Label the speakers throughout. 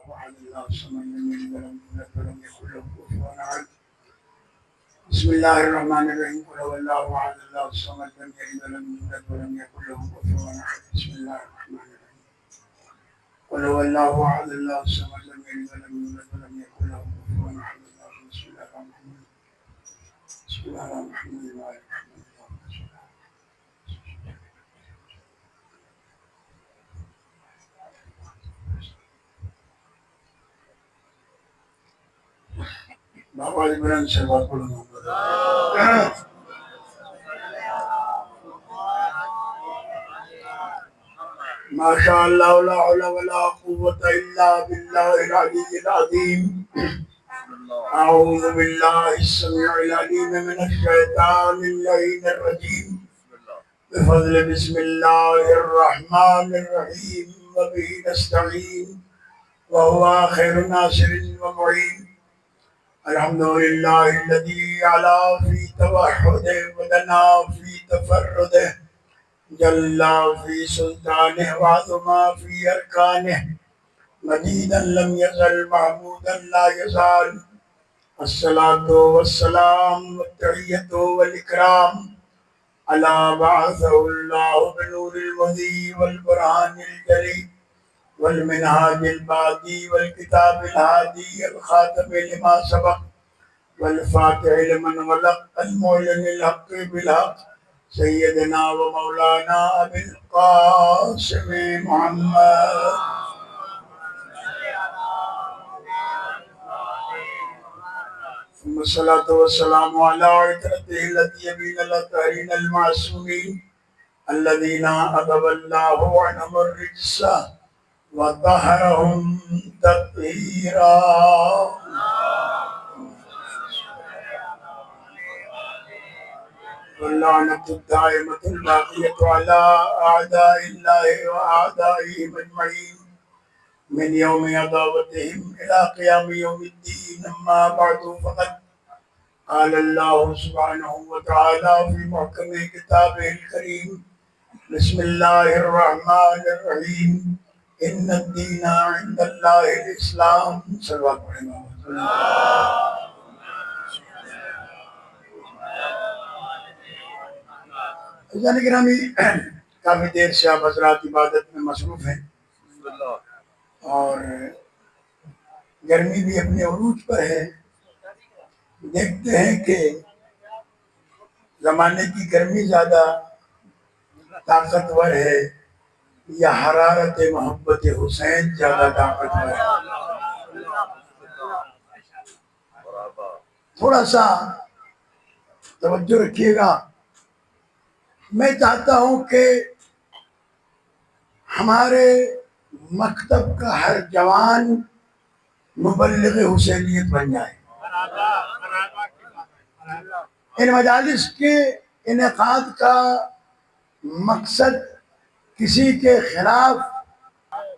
Speaker 1: وعلى الله الصمد لم يلد ولم يولد ولم يكن له كفوا احد. بسم الله الرحمن الرحيم. قل هو الله احد الله الصمد لم يلد ولم يولد ولم يكن له كفوا احد. بسم الله الرحمن الرحيم. قل هو الله احد الله الصمد لم يلد ولم يولد ولم يكن له كفوا احد. بسم الله الرحمن الرحيم. بسم الله الرحمن الرحيم. بابا علی بلند سے بات پڑھوں ما شاء اللہ لا حول ولا قوة الا باللہ العلی العظیم. اعوذ باللہ السمیع العلیم من الشیطان اللعین الرجیم. بفضل بسم اللہ الرحمن الرحیم وبہ نستعین وهو خیر ناصر ومعین. الحمدللہ الذی علا فی توحدہ ودنا فی تفردہ جل فی سلطانہ وعظما فی ارکانہ مجیدا لم یزل محمودا لا یزال. الصلاة والسلام والتحیۃ والاکرام علی بعثہ اللہ بنور المہدی والبرہان الجلی والمنہاج البادی والکتاب الہادی الخاتم لما سبق والفاتح لمن غلق المعلن الحق بالحق سیدنا و مولانا ابی القاسم محمد. ثم الصلاة والسلام على عترته التي يبين الأطهرين المعصومين الذين أذهب الله عنهم الرجس وطهرهم تطهيرا. واللعنة الدائمة الباقية على أعداء الله وأعدائهم أجمعين من يوم عداوتهم إلى قيام يوم الدين. أما بعد فقد قال الله سبحانه وتعالى في محكم كتابه الكريم بسم الله الرحمن الرحيم إن الدين عند الله الإسلام. صلى الله عليه وسلم. یعنی گرامی کافی دیر سے آپ حضرات عبادت میں مصروف ہیں اور گرمی بھی اپنے عروج پر ہے. دیکھتے ہیں کہ زمانے کی گرمی زیادہ طاقتور ہے یا حرارت محبت حسین زیادہ طاقتور ہے. تھوڑا سا توجہ رکھیے گا. میں چاہتا ہوں کہ ہمارے مکتب کا ہر جوان مبلغ حسینیت بن جائے. ان مجالس کے انعقاد کا مقصد کسی کے خلاف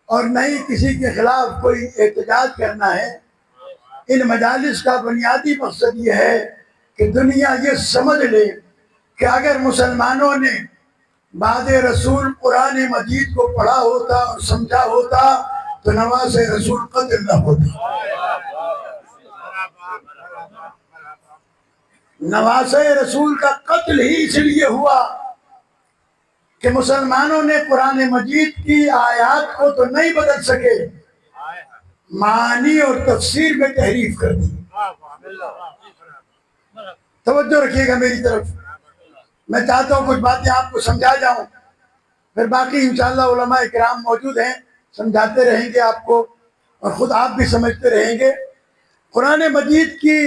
Speaker 1: اور نہ ہی کسی کے خلاف کوئی احتجاج کرنا ہے. ان مجالس کا بنیادی مقصد یہ ہے کہ دنیا یہ سمجھ لے کہ اگر مسلمانوں نے بعد رسول قرآن مجید کو پڑھا ہوتا اور سمجھا ہوتا تو نواز رسول قتل نہ ہوتا. نواز رسول کا قتل ہی اس لیے ہوا کہ مسلمانوں نے قرآن مجید کی آیات کو تو نہیں بدل سکے، معانی اور تفسیر میں تحریف کر دی. توجہ رکھیے گا میری طرف. میں چاہتا ہوں کچھ باتیں آپ کو سمجھا جاؤں، پھر باقی انشاءاللہ علماء اکرام موجود ہیں، سمجھاتے رہیں گے آپ کو اور خود آپ بھی سمجھتے رہیں گے. قرآن مجید کی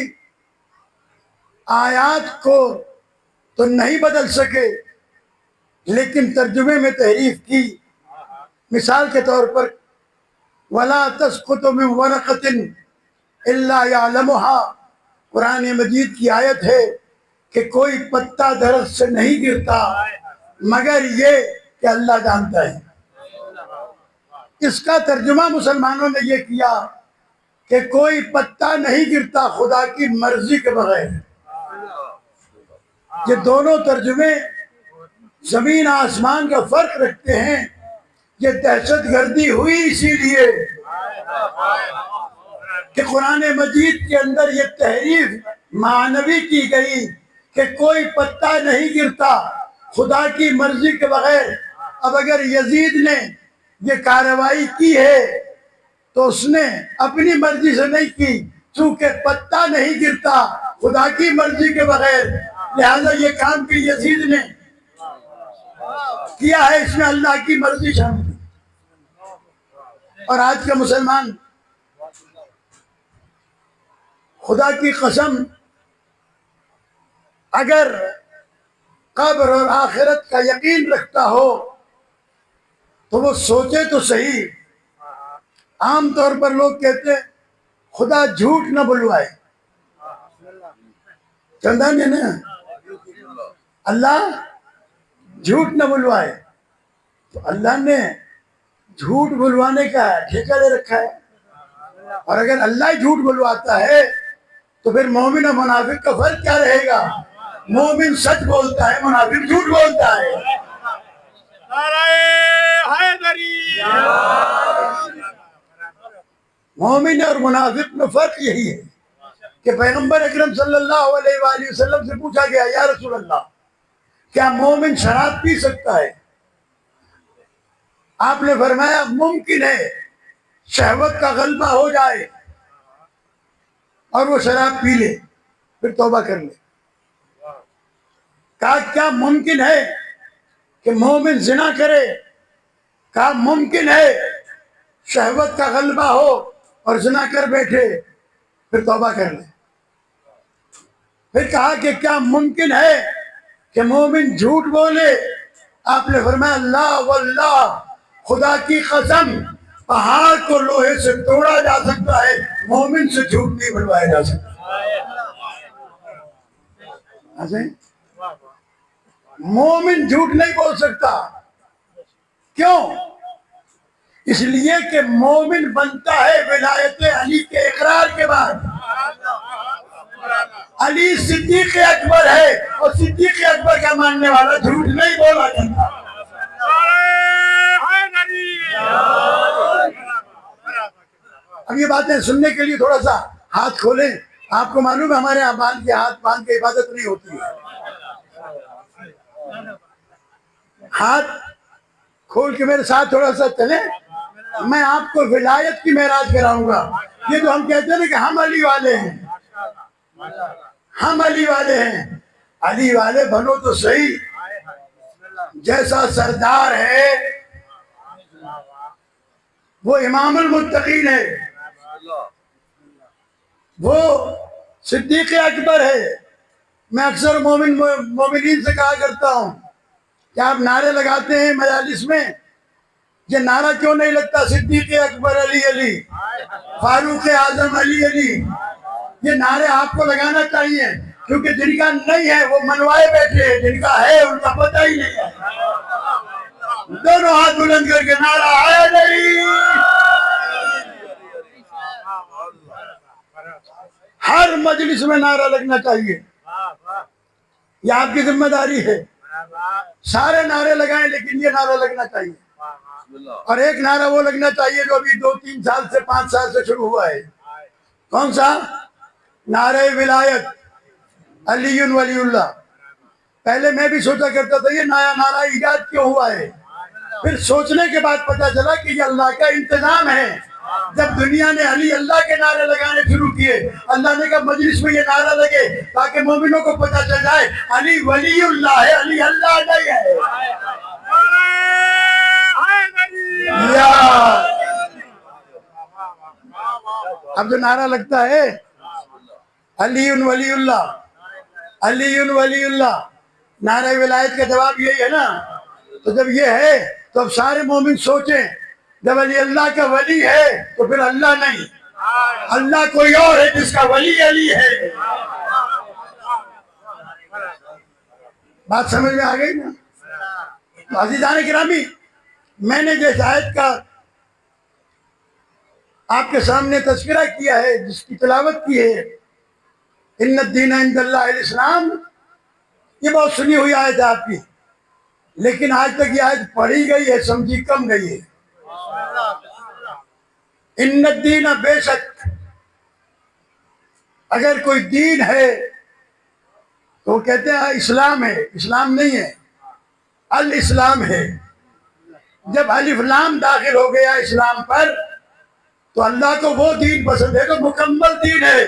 Speaker 1: آیات کو تو نہیں بدل سکے لیکن ترجمے میں تحریف کی. مثال کے طور پر وَلَا تَسْقُطُ مِنْ وَرَقَةٍ إِلَّا يَعْلَمُهَا، قرآن مجید کی آیت ہے کہ کوئی پتا درخت سے نہیں گرتا مگر یہ کہ اللہ جانتا ہے. اس کا ترجمہ مسلمانوں نے یہ کیا کہ کوئی پتا نہیں گرتا خدا کی مرضی کے بغیر. یہ دونوں ترجمے زمین آسمان کا فرق رکھتے ہیں. یہ دہشت گردی ہوئی اسی لیے کہ قرآن مجید کے اندر یہ تحریف معنوی کی گئی کہ کوئی پتا نہیں گرتا خدا کی مرضی کے بغیر۔ اب اگر یزید نے یہ کارروائی کی ہے تو اس نے اپنی مرضی سے نہیں کی، چونکہ پتا نہیں گرتا خدا کی مرضی کے بغیر، لہذا یہ کام بھی یزید نے کیا ہے، اس میں اللہ کی مرضی شامل ہے۔ اور آج کا مسلمان خدا کی قسم اگر قبر اور آخرت کا یقین رکھتا ہو تو وہ سوچے تو صحیح۔ عام طور پر لوگ کہتے ہیں خدا جھوٹ نہ بلوائے، چندہ نے نا اللہ جھوٹ نہ بلوائے، تو اللہ نے جھوٹ بلوانے کا ٹھیکہ دے رکھا ہے۔ اور اگر اللہ ہی جھوٹ بلواتا ہے تو پھر مومن اور منافق کا فرق کیا رہے گا؟ مومن سچ بولتا ہے، منافق جھوٹ بولتا ہے۔ مومن اور منافق میں فرق یہی ہے کہ پیغمبر اکرم صلی اللہ علیہ وآلہ وسلم سے پوچھا گیا، یا رسول اللہ کیا مومن شراب پی سکتا ہے؟ آپ نے فرمایا ممکن ہے شہوت کا غلبہ ہو جائے اور وہ شراب پی لے، پھر توبہ کر لے۔ کہا کیا ممکن ہے کہ مومن زنا کرے؟ کہا ممکن ہے شہوت کا غلبہ ہو اور زنا کر بیٹھے، پھر توبہ کر لے۔ پھر کہا کہ کیا ممکن ہے کہ مومن جھوٹ بولے؟ آپ نے فرمایا اللہ واللہ، خدا کی قسم پہاڑ کو لوہے سے توڑا جا سکتا ہے، مومن سے جھوٹ نہیں بلوایا جا سکتا۔ مومن جھوٹ نہیں بول سکتا، کیوں؟ اس لیے کہ مومن بنتا ہے ولایت علی کے اقرار کے بعد۔ علی صدیق اکبر ہے اور صدیق اکبر کا ماننے والا جھوٹ نہیں بولا کرتا۔ اب یہ باتیں سننے کے لیے تھوڑا سا ہاتھ کھولیں۔ آپ کو معلوم ہے ہمارے یہاں باندھ کے ہاتھ باندھ کے عبادت نہیں ہوتی ہے۔ ہاتھ کھول کے میرے ساتھ تھوڑا سا چلیں، میں آپ کو ولایت کی معراج کراؤں گا۔ یہ تو ہم کہتے ہیں کہ ہم علی والے ہیں، ہم علی والے ہیں۔ علی والے بنو تو صحیح، جیسا سردار ہے وہ امام المتقین ہے، وہ صدیق اکبر ہے۔ میں اکثر مومنین سے کہا کرتا ہوں کہ آپ نعرے لگاتے ہیں مجالس میں، یہ نعرہ کیوں نہیں لگتا صدیق اکبر علی علی، فاروق اعظم علی علی؟ یہ نعرے آپ کو لگانا چاہیے، کیونکہ جن کا نہیں ہے وہ منوائے بیٹھے ہیں، جن کا ہے ان کا پتہ ہی نہیں ہے۔ دونوں ہاتھ بلند کر کے نعرہ حیدری، ہر مجلس میں نعرہ لگنا چاہیے، یہ آپ کی ذمہ داری ہے۔ سارے نعرے لگائیں لیکن یہ نعرہ لگنا چاہیے، اور ایک نعرہ وہ لگنا چاہیے جو ابھی 2-3 سال سے 5 سال سے شروع ہوا ہے۔ کون سا؟ نعرہ ولایت، علی ولی اللہ۔ پہلے میں بھی سوچا کرتا تھا یہ نیا نعرہ ایجاد کیوں ہوا ہے، پھر سوچنے کے بعد پتا چلا کہ یہ اللہ کا انتظام ہے۔ جب دنیا نے علی اللہ کے نعرے لگانے شروع کیے، اللہ نے کہا مجلس میں یہ نعرہ لگے تاکہ مومنوں کو پتا چل جائے علی ولی اللہ ہے، علی اللہ نہیں ہے۔ اب جو نعرہ لگتا ہے علی ولی اللہ، علی ولی اللہ، نعرہ ولایت کا جواب یہی ہے نا۔ تو جب یہ ہے تو اب سارے مومن سوچیں، جب علی اللہ کا ولی ہے تو پھر اللہ نہیں، اللہ کوئی اور ہے جس کا ولی علی ہے۔ بات سمجھ میں آ گئی نا؟ تو عزیزان گرامی، میں نے جس آیت کا آپ کے سامنے تذکرہ کیا ہے، جس کی تلاوت کی ہے، ان الدین عند اللہ الاسلام، یہ بہت سنی ہوئی آیت ہے آپ کی، لیکن آج تک یہ آیت پڑھی گئی ہے سمجھی کم گئی ہے۔ ان الدین، بے شک اگر کوئی دین ہے تو وہ کہتے ہیں اسلام ہے، اسلام نہیں ہے، الاسلام ہے۔ جب الف لام داخل ہو گیا اسلام پر تو اللہ کو وہ دین پسند ہے تو مکمل دین ہے،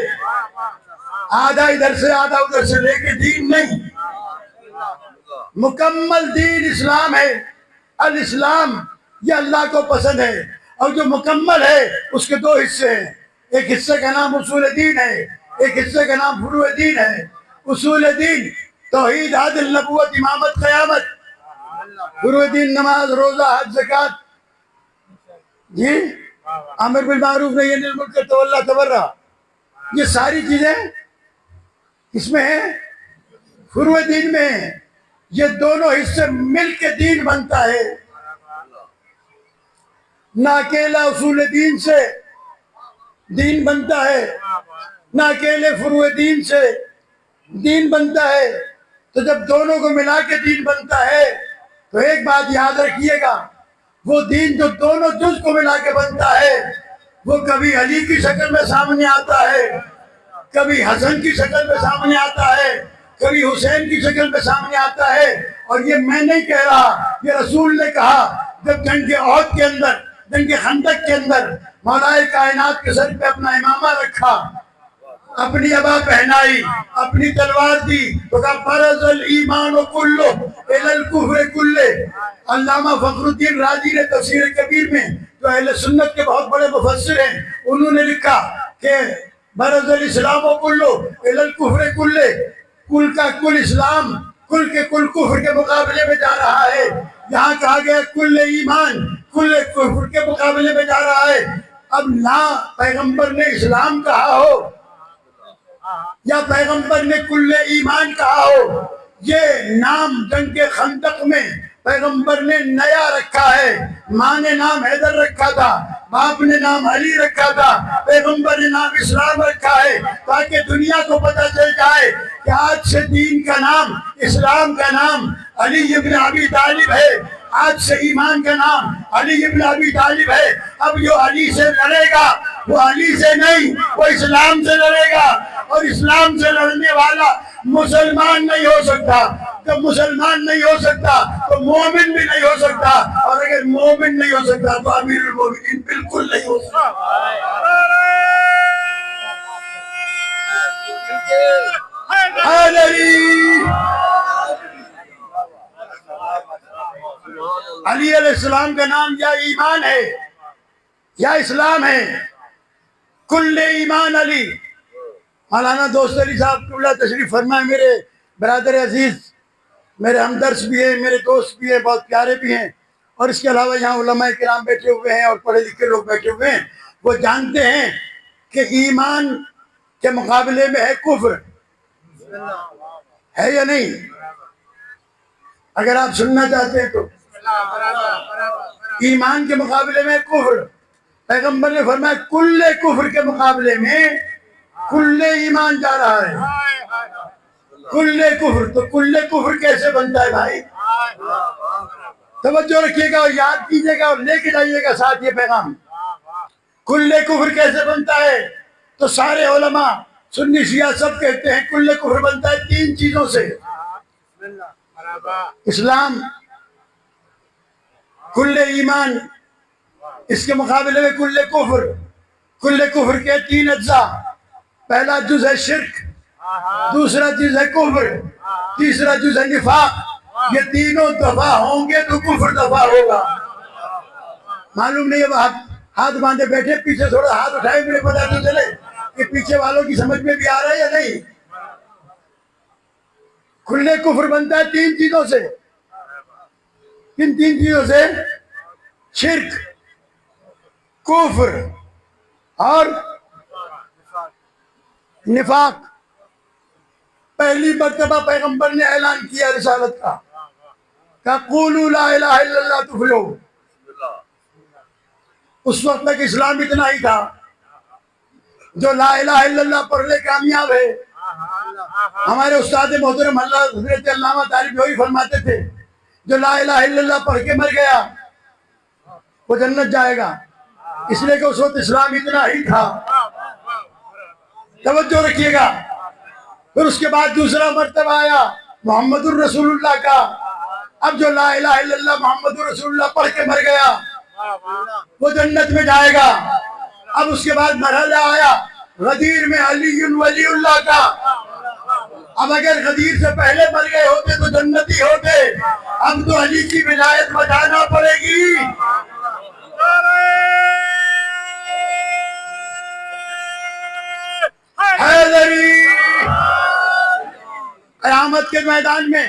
Speaker 1: آدھا ادھر سے آدھا ادھر سے لے کے دین نہیں، مکمل دین اسلام ہے۔ الاسلام یہ اللہ کو پسند ہے، اور جو مکمل ہے اس کے دو حصے ہیں، ایک حصے کا نام اصول دین ہے، ایک حصے کا نام فروع دین ہے۔ اصول دین توحید، عدل، نبوت، امامت، قیامت۔ فروع دین نماز، روزہ، حج، زکوٰۃ، جی امر بالمعروف نہی عن المنکر، تولی تبرہ، یہ ساری چیزیں اس میں ہیں، فروع دین میں ہیں۔ یہ دونوں حصے مل کے دین بنتا ہے، نہ اکیلا اصول دین سے دین بنتا ہے، نہ اکیلے فروع دین سے دین بنتا ہے۔ تو جب دونوں کو ملا کے دین بنتا ہے تو ایک بات یاد رکھیے گا، وہ دین جو دونوں جز کو ملا کے بنتا ہے وہ کبھی علی کی شکل میں سامنے آتا ہے، کبھی حسن کی شکل میں سامنے آتا ہے، کبھی حسین کی شکل میں سامنے آتا ہے۔ اور یہ میں نہیں کہہ رہا، یہ رسول نے کہا جب جنگ احد کے اندر، جنگ خندق کے اندر مولا کائنات کے سر پہ اپنا امامہ رکھا، اپنی عبا پہنائی، اپنی تلوار دی تو کہا فرض الایمان کلہ الی الکفر کلہ۔ علامہ فخر الدین رازی نے تفسیر کبیر میں، جو اہل سنت کے بہت بڑے مفسر ہیں، انہوں نے لکھا کہ برز الاسلام کلہ الی الکفر کلہ، کل کا کل اسلام کل کے کل کفر کے مقابلے میں جا رہا ہے۔ یہاں کہا گیا کل ایمان کل کفر کے مقابلے میں جا رہا ہے۔ اب نہ پیغمبر نے اسلام کہا ہو یا پیغمبر نے کل ایمان کہا ہو، یہ نام جنگ خندق میں پیغمبر نے نیا رکھا ہے۔ ماں نے نام حیدر رکھا تھا، باپ نے نام علی رکھا تھا، پیغمبر نے نام اسلام رکھا ہے، تاکہ دنیا کو پتہ چل جائے کہ آج سے دین کا نام، اسلام کا نام علی ابن ابی طالب ہے، آج سے ایمان کا نام علی ابن ابی طالب ہے۔ اب جو علی سے لڑے گا وہ علی سے نہیں، وہ اسلام سے لڑے گا، اور اسلام سے لڑنے والا مسلمان نہیں ہو سکتا۔ جب مسلمان نہیں ہو سکتا تو مومن بھی نہیں ہو سکتا، اور اگر مومن نہیں ہو سکتا تو امیر المومنین بالکل نہیں ہو سکتا۔ علی علیہ السلام کا نام یا ایمان ہے یا اسلام ہے، کل ایمان علی۔ مولانا دوست علی صاحب قبلہ تشریف فرمائے، میرے برادر عزیز، میرے ہمدرس بھی ہیں، میرے دوست بھی ہیں، بہت پیارے بھی ہیں، اور اس کے علاوہ یہاں علماء کرام بیٹھے ہوئے ہیں اور پڑھے لکھے لوگ بیٹھے ہوئے ہیں۔ وہ جانتے ہیں کہ ایمان کے مقابلے میں ہے کفر، ہے یا نہیں؟ اگر آپ سننا چاہتے ہیں تو ایمان کے مقابلے میں کفر، پیغمبر نے فرمایا کل کفر کے مقابلے میں کل ایمان جا رہا ہے۔ کل کفر، تو کل کفر کیسے بنتا ہے بھائی؟ توجہ رکھیے گا اور یاد کیجیے گا اور لے کے جائیے گا ساتھ یہ پیغام۔ کل کفر کیسے بنتا ہے؟ تو سارے علماء سنی شیعہ سب کہتے ہیں کل کفر بنتا ہے تین چیزوں سے: اسلام، کل ایمان، اس کے مقابلے میں کل کفر۔ کل کفر کے تین اجزاء، پہلا جز ہے شرک، دوسرا جز ہے کفر، تیسرا جز ہے نفاق۔ یہ تینوں دفعہ ہوں گے تو کفر دفعہ ہوگا۔ معلوم نہیں اب ہاتھ باندھے بیٹھے، پیچھے تھوڑا ہاتھ اٹھائے، مجھے پتا تو چلے کہ پیچھے والوں کی سمجھ میں بھی آ رہا ہے یا نہیں۔ کھلے کفر بنتا ہے تین چیزوں سے۔ کن تین چیزوں سے؟ شرک، کفر اور نفاق۔ پہلی مرتبہ پیغمبر نے اعلان کیا رسالت کا کہ قولوا لا الہ الا اللہ تفلحوا۔ اس وقت تک اسلام اتنا ہی تھا، جو لا الہ الا اللہ پڑھ لے کامیاب ہے۔ ہمارے استاد محترم حضرت علامہ طالب یہی فرماتے تھے، جو لا الہ الا اللہ پڑھ کے مر گیا وہ جنت جائے گا، اس لیے کہ اس وقت اسلام اتنا ہی تھا۔ توجہ رکھیے گا. پھر اس کے بعد دوسرا مرتبہ آیا محمد الرسول اللہ کا. اب جو لا الہ الا اللہ محمد الرسول اللہ پڑھ کے مر گیا وہ جنت میں جائے گا. اب اس کے بعد مرحلہ آیا غدیر میں علی ولی اللہ کا. اب اگر غدیر سے پہلے مر گئے ہوتے تو جنتی ہوتے. اب تو علی کی ولایت بجانا پڑے گی. حیدری قیامت کے میدان میں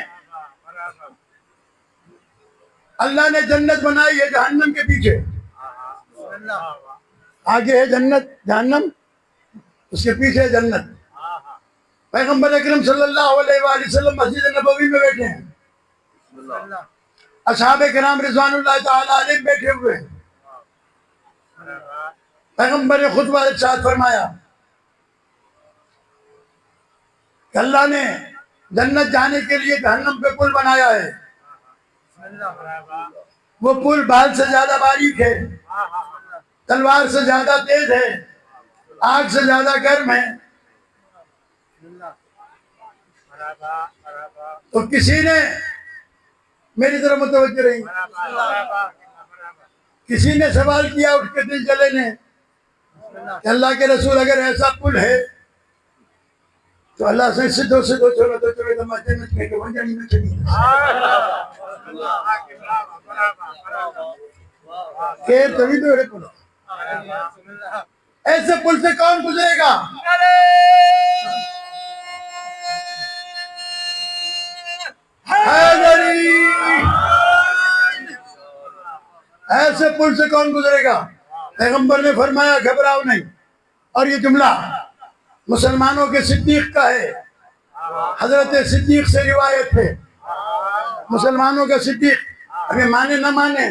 Speaker 1: اللہ نے جنت بنائی ہے جہنم کے پیچھے. آگے ہے جنت جہنم، اس کے پیچھے ہے جنت. پیغمبر اکرم صلی اللہ علیہ وآلہ وسلم مسجد نبوی میں بیٹھے ہیں. اصحاب کرام رضوان اللہ تعالی علیہ بیٹھے ہوئے ہیں. پیغمبر نے خطبہ ارشاد فرمایا کہ اللہ نے جنت جانے کے لیے جہنم پہ پل بنایا ہے. وہ پل بال سے زیادہ باریک ہے، تلوار سے زیادہ تیز ہے، آگ سے زیادہ گرم ہے. تو کسی نے میری طرف متوجہ رہی، کسی نے سوال کیا اٹھ کے دل جلے نے کہ اللہ کے رسول اگر ایسا پل ہے تو اللہ سے سدھو چھوڑو تو چلے تو جنت میں کہ وہاں جانی میں چلی خیر تبھی تو رہے پل. ایسے پل سے کون گزرے گا؟ حیدری. ایسے پل سے کون گزرے گا؟ پیغمبر نے فرمایا گھبراؤ نہیں. اور یہ جملہ مسلمانوں کے صدیق کا ہے. حضرت صدیق سے روایت ہے. مسلمانوں کا صدیق ابھی مانے نہ مانے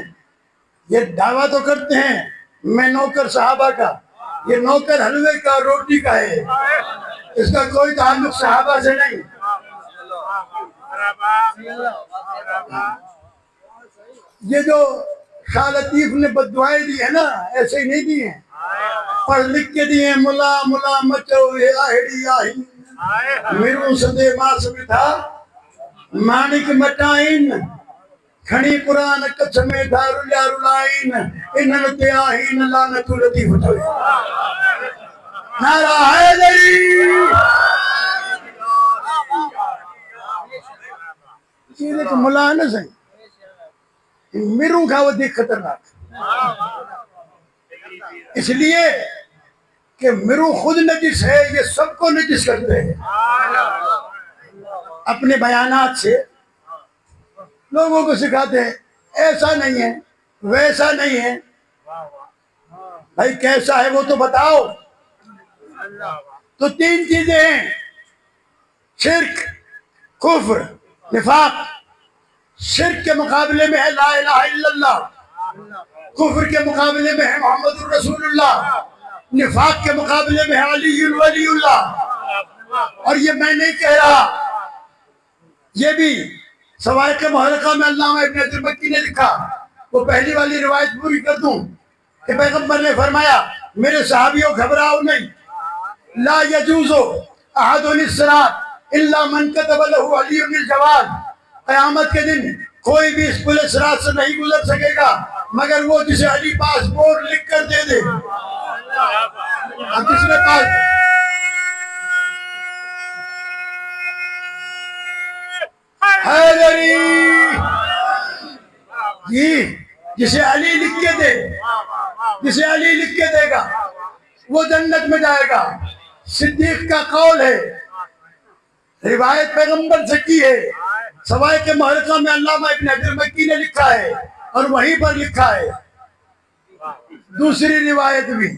Speaker 1: یہ دعویٰ تو کرتے ہیں میں نوکر صحابہ کا. یہ نوکر حلوے کا روٹی کا ہے، اس کا کوئی تعلق صحابہ سے نہیں. یہ جو شاہ لطیف نے بددعائیں دی ہیں نا ایسے ہی نہیں دی ہیں، پڑھ لکھ کے دی ہیں. ملا ملا مچو آہڑی آہی میروں سدے ماس میں تھا مانک مٹائن کھنی قرآن کچھ میں تھا رلا رلائن انہن تے آہین لانت لطیف تھوئی. نعرہ حیدری. چیزیں کہ ملا نہ سہیں میروں کا وہ دیکھ خطرناک. اس لیے کہ میروں خود نجس ہے، یہ سب کو نجس کرتے ہیں. اپنے بیانات سے لوگوں کو سکھاتے ہیں ایسا نہیں ہے ویسا نہیں ہے. بھائی کیسا ہے وہ تو بتاؤ. تو تین چیزیں ہیں: شرک، کفر، نفاق. شرک کے مقابلے میں ہے لا الہ الا اللہ، کفر کے مقابلے میں ہے محمد الرسول اللہ، نفاق کے مقابلے میں ہے علی ولی اللہ. اور یہ میں نہیں کہہ رہا، یہ بھی سوائق محرقہ میں علامہ ابن حجر مکی نے لکھا. وہ پہلی والی روایت پوری کر دوں کہ پیغمبر نے فرمایا میرے صحابیوں گھبراؤ نہیں. لا یجوز احد الصراط الا من كتب له علی الجواد. قیامت کے دن کوئی بھی اس پل صراط سے نہیں گزر سکے گا مگر وہ جسے علی پاسپورٹ لکھ کر دے دے. اب جس نے پاس حیدری جی جسے علی لکھ کے دے، جسے علی لکھ کے دے گا وہ جنت میں جائے گا. صدیق کا قول ہے، روایت پیغمبر سے کی ہے. سوائق محرقہ میں علامہ ابن حجر مکی نے لکھا ہے اور وہیں پر لکھا ہے. دوسری روایت بھی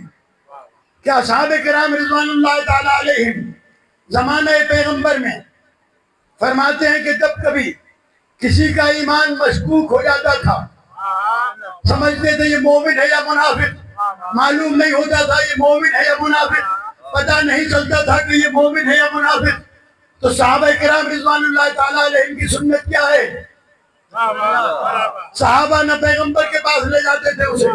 Speaker 1: کہ اصحاب کرام رضوان اللہ تعالی علیہم زمانہ پیغمبر میں فرماتے ہیں کہ جب کبھی کسی کا ایمان مشکوک ہو جاتا تھا، سمجھتے تھے یہ مومن ہے یا منافق، معلوم نہیں ہوتا تھا یہ مومن ہے یا منافق، پتہ نہیں چلتا تھا کہ یہ مومن ہے یا منافق، تو صحابہ کرام رضوان اللہ تعالی علیہم کی سنت کیا ہے؟ صحابہ نہ پیغمبر کے پاس لے جاتے تھے اسے،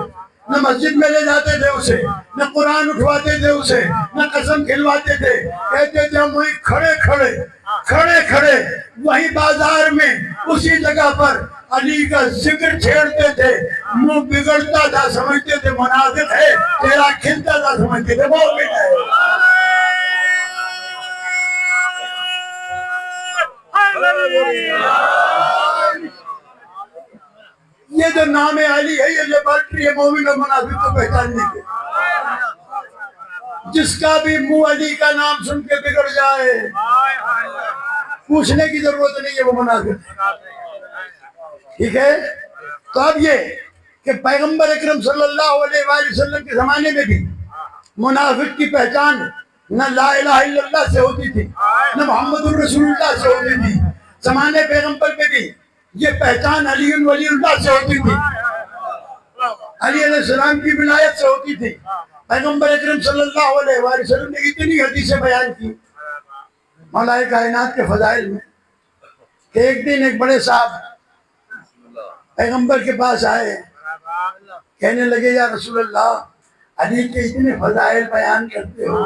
Speaker 1: نہ مسجد میں لے جاتے تھے اسے، نہ قرآن اٹھواتے تھے اسے، نہ قسم کھلواتے تھے. کہتے تھے ہم وہیں کھڑے کھڑے وہیں بازار میں اسی جگہ پر علی کا ذکر چھیڑتے تھے. منہ بگڑتا تھا سمجھتے تھے منافق ہے، چہرہ کھلتا تھا سمجھتے تھے مومن ہے. یہ جو نام علی ہے یہ لیبارٹری ہے مومن اور منافق کو پہچاننے کے. جس کا بھی منہ علی کا نام سن کے بگڑ جائے پوچھنے کی ضرورت نہیں ہے، وہ منافق ہے. ٹھیک ہے. تو اب یہ کہ پیغمبر اکرم صلی اللہ علیہ وآلہ وسلم کے زمانے میں بھی منافق کی پہچان نہ لا الہ الا اللہ سے ہوتی تھی نہ محمد الرسول اللہ سے ہوتی تھی. زمانے پیغمبر میں بھی یہ پہچان علی ولی اللہ سے ہوتی تھی، علی علیہ السلام کی ولایت سے ہوتی تھی. پیغمبر اکرم صلی اللہ علیہ وآلہ وسلم نے اتنی حدیثیں بیان کی مولا کائنات کے فضائل میں کہ ایک دن ایک بڑے صاحب پیغمبر کے پاس آئے، کہنے لگے یا رسول اللہ علی کے اتنے فضائل بیان کرتے ہو،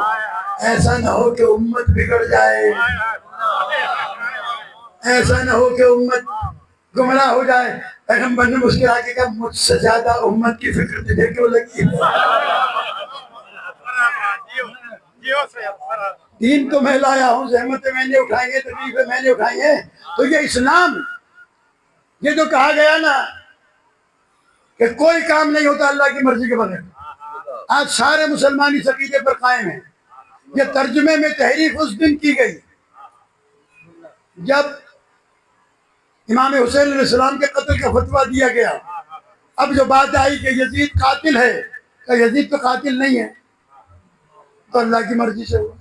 Speaker 1: ایسا نہ ہو کہ امت بگڑ جائے، ایسا نہ ہو کہ امت گمراہ ہو جائے. پیغمبر نے مسکرا کے کہا مجھ سے زیادہ امت کی فکر تجھے کیوں لگی ہے؟ دین تو میں لایا ہوں، زحمتیں میں نے اٹھائی ہیں، تکلیفیں میں نے اٹھائی ہیں. تو یہ اسلام، یہ جو کہا گیا نا کہ کوئی کام نہیں ہوتا اللہ کی مرضی کے بغیر، آج سارے مسلمان اس عقیدے پر قائم ہیں. یہ ترجمے میں تحریف اس دن کی گئی جب امام حسین علیہ السلام کے قتل کا فتویٰ دیا گیا. اب جو بات آئی کہ یزید قاتل ہے، کہ یزید تو قاتل نہیں ہے، تو اللہ کی مرضی سے ہوا.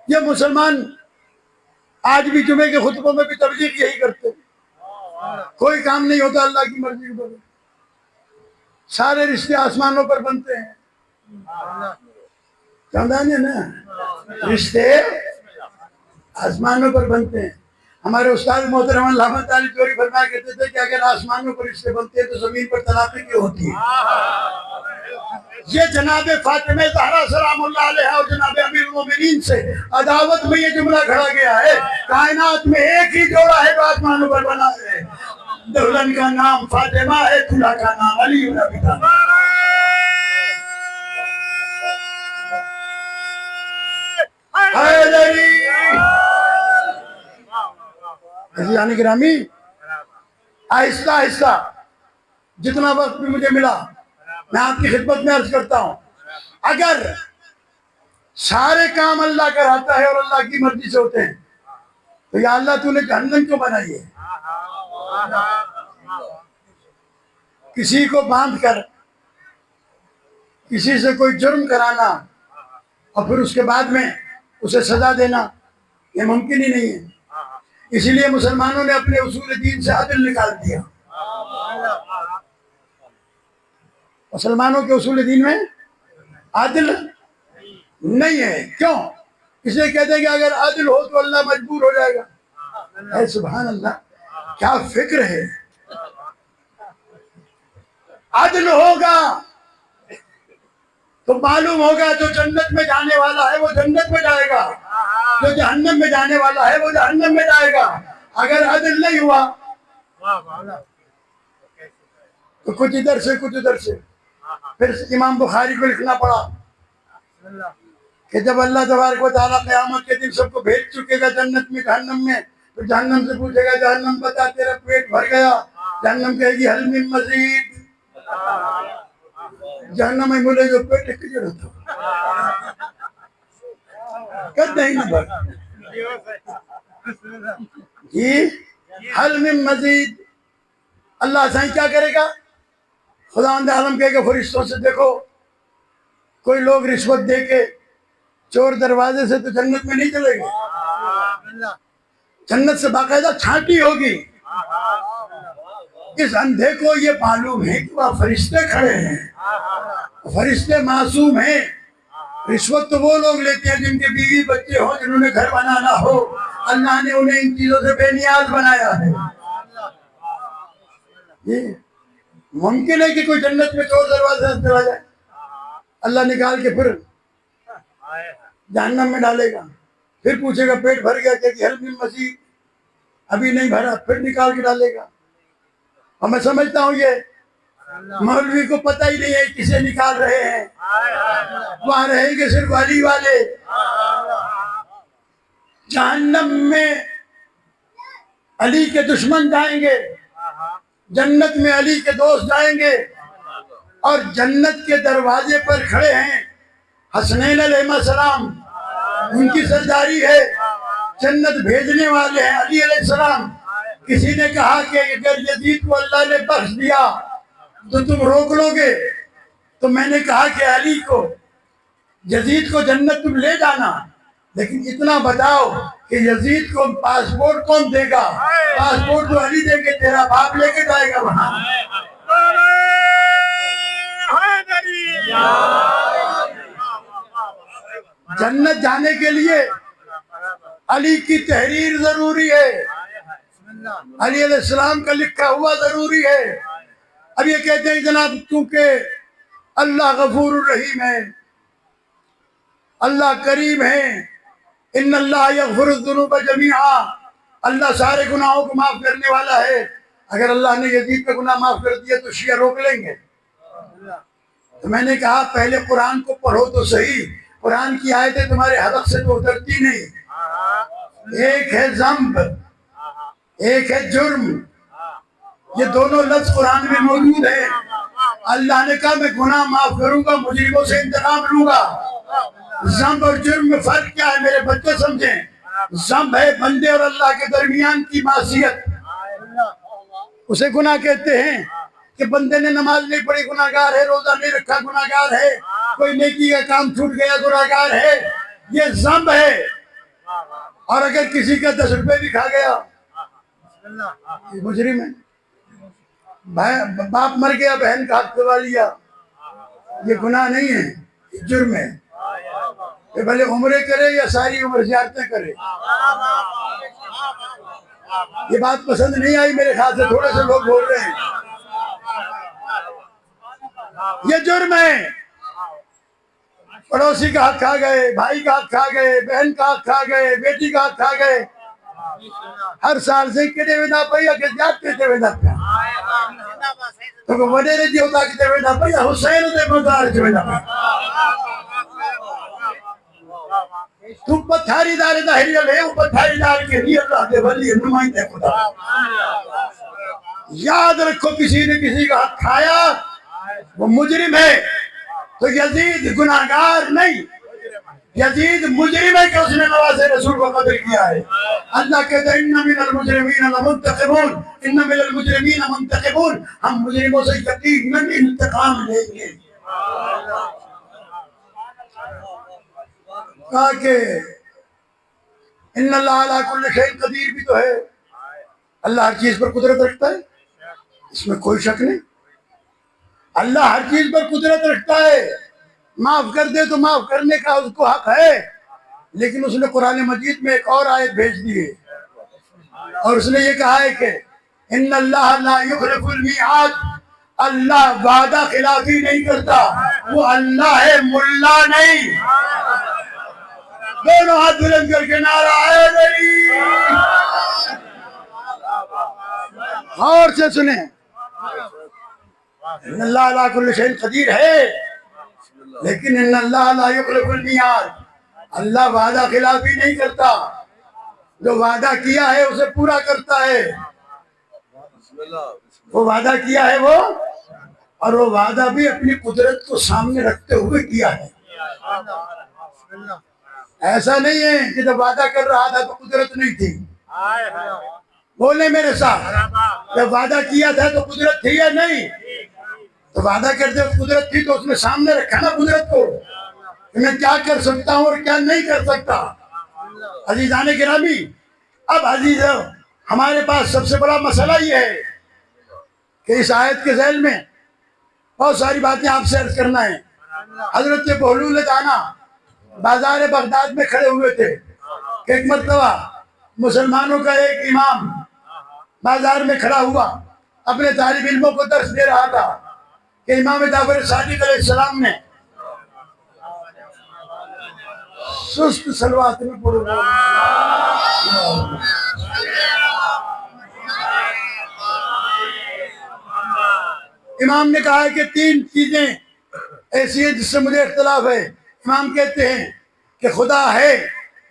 Speaker 1: یہ مسلمان آج بھی جمعے کے خطبوں میں بھی تبلیغ یہی کرتے ہیں، کوئی کام نہیں ہوتا اللہ کی مرضی کے بغیر. سارے رشتے آسمانوں پر بنتے ہیں، سمجھانے نا، رشتے آسمانوں پر بنتے ہیں. ہمارے استاد محترم علامہ تعالی چوری فرمایا کرتے تھے کہ اگر آسمانوں پر رشتے بنتے ہیں تو زمین پر طلاقیں کیوں ہوتی ہیں؟ یہ جناب فاطمہ زہرا سلام اللہ علیہ اور جناب امیر المومنین سے عداوت میں یہ جملہ کھڑا گیا ہے. کائنات میں ایک ہی جوڑا ہے جو آسمانوں پر بنا ہے، دلہن کا نام فاطمہ ہے، دلہا کا نام علی بن ابی طالب. عزیزان گرامی، آہستہ آہستہ جتنا وقت بھی مجھے ملا میں آپ کی خدمت میں عرض کرتا ہوں. اگر سارے کام اللہ کراتا ہے اور اللہ کی مرضی سے ہوتے ہیں تو یا اللہ تو نے جہنم کیوں بنائی ہے؟ کسی کو باندھ کر کسی سے کوئی جرم کرانا اور پھر اس کے بعد میں اسے سزا دینا یہ ممکن ہی نہیں ہے. اسی لیے مسلمانوں نے اپنے اصول دین سے عدل نکال دیا. مسلمانوں کے اصول دین میں عدل نہیں ہے. کیوں؟ اس لیے کہتے ہیں کہ اگر عدل ہو تو اللہ مجبور ہو جائے گا. اے سبحان اللہ، کیا فکر ہے. عدل ہوگا تو معلوم ہوگا جو جنت میں جانے والا ہے وہ جنت میں جائے گا، جو جہنم میں جانے والا ہے وہ جہنم میں جائے گا. اگر عدل نہیں ہوا تو کچھ ادھر سے کچھ ادھر سے. پھر امام بخاری کو لکھنا پڑا کہ جب اللہ تبارک و تعالیٰ قیامت کے دن سب کو بھیج چکے گا جنت میں جہنم میں، تو جہنم سے پوچھے گا جہنم بتا تیرا پیٹ بھر گیا؟ جہنم کہے گی حل من مزید. جہنم میں بولے جو پیٹ کلیئر ہوتا کہتے ہیں بھر جی حل من مزید. اللہ سائیں کیا کرے گا؟ خداوند عالم کہے گا فرشتوں سے دیکھو کوئی لوگ رشوت دے کے چور دروازے سے تو جنت میں نہیں چلے گے، جنت سے باقاعدہ چھانٹی ہوگی. اس اندھے کو یہ معلوم ہے کہ وہاں فرشتے کھڑے ہیں، فرشتے معصوم ہیں. رشوت تو وہ لوگ لیتے ہیں جن کے بیوی بچے ہوں، جنہوں نے گھر بنانا ہو. اللہ نے انہیں ان چیزوں سے بے نیاز بنایا ہے. ممکن ہے کہ کوئی جنت میں چور دروازے سے چلا جائے، اللہ نکال کے پھر جہنم میں ڈالے گا، پھر پوچھے گا پیٹ بھر گیا کہ حل من مزید، ابھی نہیں بھرا، پھر نکال کے ڈالے گا۔ اور میں سمجھتا ہوں یہ مولوی کو پتہ ہی نہیں ہے کسے نکال رہے ہیں، وہاں رہیں گے صرف علی والے۔ جہنم میں علی کے دشمن جائیں گے، جنت میں علی کے دوست جائیں گے، اور جنت کے دروازے پر کھڑے ہیں حسنین علیہ السلام، ان کی سرداری ہے، جنت بھیجنے والے ہیں علی علیہ السلام۔ کسی نے کہا کہ اگر یزید کو اللہ نے بخش دیا تو تم روک لو گے، تو میں نے کہا کہ علی کو، یزید کو جنت تم لے جانا، لیکن اتنا بتاؤ کہ یزید کو پاسپورٹ کون دے گا؟ پاسپورٹ تو علی دے گے، تیرا باپ لے کے جائے گا وہاں۔ جنت جانے کے لیے علی کی تحریر ضروری ہے، علی علیہ السلام کا لکھا ہوا ضروری ہے۔ اب یہ کہتے ہیں جناب کیونکہ اللہ غفور الرحیم ہے، اللہ کریم ہے، ان اللہ یغفر الذنوب جمیعا، اللہ سارے گناہوں کو معاف کرنے والا ہے۔ اگر اللہ نے یزید کا گناہ معاف کر دیا تو شیعہ روک لیں گے؟ تو میں نے کہا پہلے قرآن کو پڑھو تو صحیح، قرآن کی آیتیں تمہارے حلق سے تو اترتی نہیں۔ ایک ہے ذنب، ایک ہے جرم، یہ دونوں لفظ قرآن میں موجود ہیں۔ اللہ نے کہا میں گناہ معاف کروں گا، مجرموں سے انتقام لوں گا۔ ذنب اور جرم میں فرق کیا ہے میرے بچے سمجھیں؟ ذنب ہے بندے اور اللہ کے درمیان کی معصیت، اسے گناہ کہتے ہیں کہ بندے نے نماز نہیں پڑھی گناہ گار ہے، روزہ نہیں رکھا گناہ گار ہے، کوئی نیکی کا کام چھوٹ گیا گناہ گار ہے، یہ ذنب ہے۔ اور اگر کسی کا 10 روپے بھی کھا گیا یہ مجرم ہے۔ باپ مر گیا بہن کا حق دبا لیا، یہ گناہ نہیں ہے، یہ جرم ہے۔ کہ بھلے عمرے کرے یا ساری عمر زیارتیں کرے۔ یہ بات پسند نہیں آئی میرے خیال سے، تھوڑے سے لوگ بول رہے ہیں، یہ جرم ہے۔ پڑوسی کا حق کھا گئے، بھائی کا حق کھا گئے، بہن کا حق کھا گئے، بیٹی کا حق کھا گئے، ہر سال سے کتے ویدا پیا کہ جات کتے ویدا پیا تو وڈے نے جو ہوتا کتے ویدا پیا حسین دے مزار جو ویدا پیا تو پتھاری دار ظاہریہ لے وہ پتھاری دار کے لیے اللہ دے ولی نمائندے خدا۔ یاد رکھو کسی نے کسی کا حق کھایا وہ مجرم ہے۔ تو یزید گناہگار نہیں، یزید مجرم ہے کہ اس نے نواز رسول کو قتل کیا ہے۔ اللہ کہتا ہے ان من المجرمین لمنتقمون، ان من المجرمین منتقمون، ہم مجرموں سے یقیناً انتقام لیں گے۔ کہا کہ ان اللہ علی کل شیء قدیر بھی تو ہے، اللہ ہر چیز پر قدرت رکھتا ہے، اس میں کوئی شک نہیں، اللہ ہر چیز پر قدرت رکھتا ہے۔ معاف کر دے تو معاف کرنے کا اس کو حق ہے، لیکن اس نے قرآن مجید میں ایک اور آیت بھیج دی ہے، اور اس نے یہ کہا ہے کہ ان اللہ لا یخلف المیعاد، اللہ وعدہ خلافی نہیں کرتا، وہ اللہ ہے ملا نہیں۔ دونوں ہاتھ بلند کر کے نعرہ حیدری، غور سے سنیں، ان اللہ علی کل شیء قدیر ہے، لیکن ان اللہ لا یخلف المیعاد، اللہ وعدہ خلافی نہیں کرتا، جو وعدہ کیا ہے اسے پورا کرتا ہے۔ وہ وعدہ کیا ہے وہ، اور وہ وعدہ بھی اپنی قدرت کو سامنے رکھتے ہوئے کیا ہے۔ ایسا نہیں ہے کہ جب وعدہ کر رہا تھا تو قدرت نہیں تھی۔ بولے میرے ساتھ، جب وعدہ کیا تھا تو قدرت تھی یا نہیں؟ تو وعدہ کرتے وقت قدرت تھی تو اس نے سامنے رکھا نا قدرت کو، کہ میں کیا کر سکتا ہوں اور کیا نہیں کر سکتا۔ عزیزان گرامی، اب عزیز ہمارے پاس سب سے بڑا مسئلہ یہ ہے کہ اس آیت کے ذیل میں بہت ساری باتیں آپ سے عرض کرنا ہے۔ حضرت بہلول دانا بازار بغداد میں کھڑے ہوئے تھے کہ ایک مرتبہ مسلمانوں کا ایک امام بازار میں کھڑا ہوا، اپنے طالب علموں کو درس دے رہا تھا کہ امام جعفر صادق علیہ السلام نے سست صلوات میں پڑھو امام نے کہا ہے کہ 3 چیزیں ایسی ہیں جس سے مجھے اختلاف ہے. امام کہتے ہیں کہ خدا ہے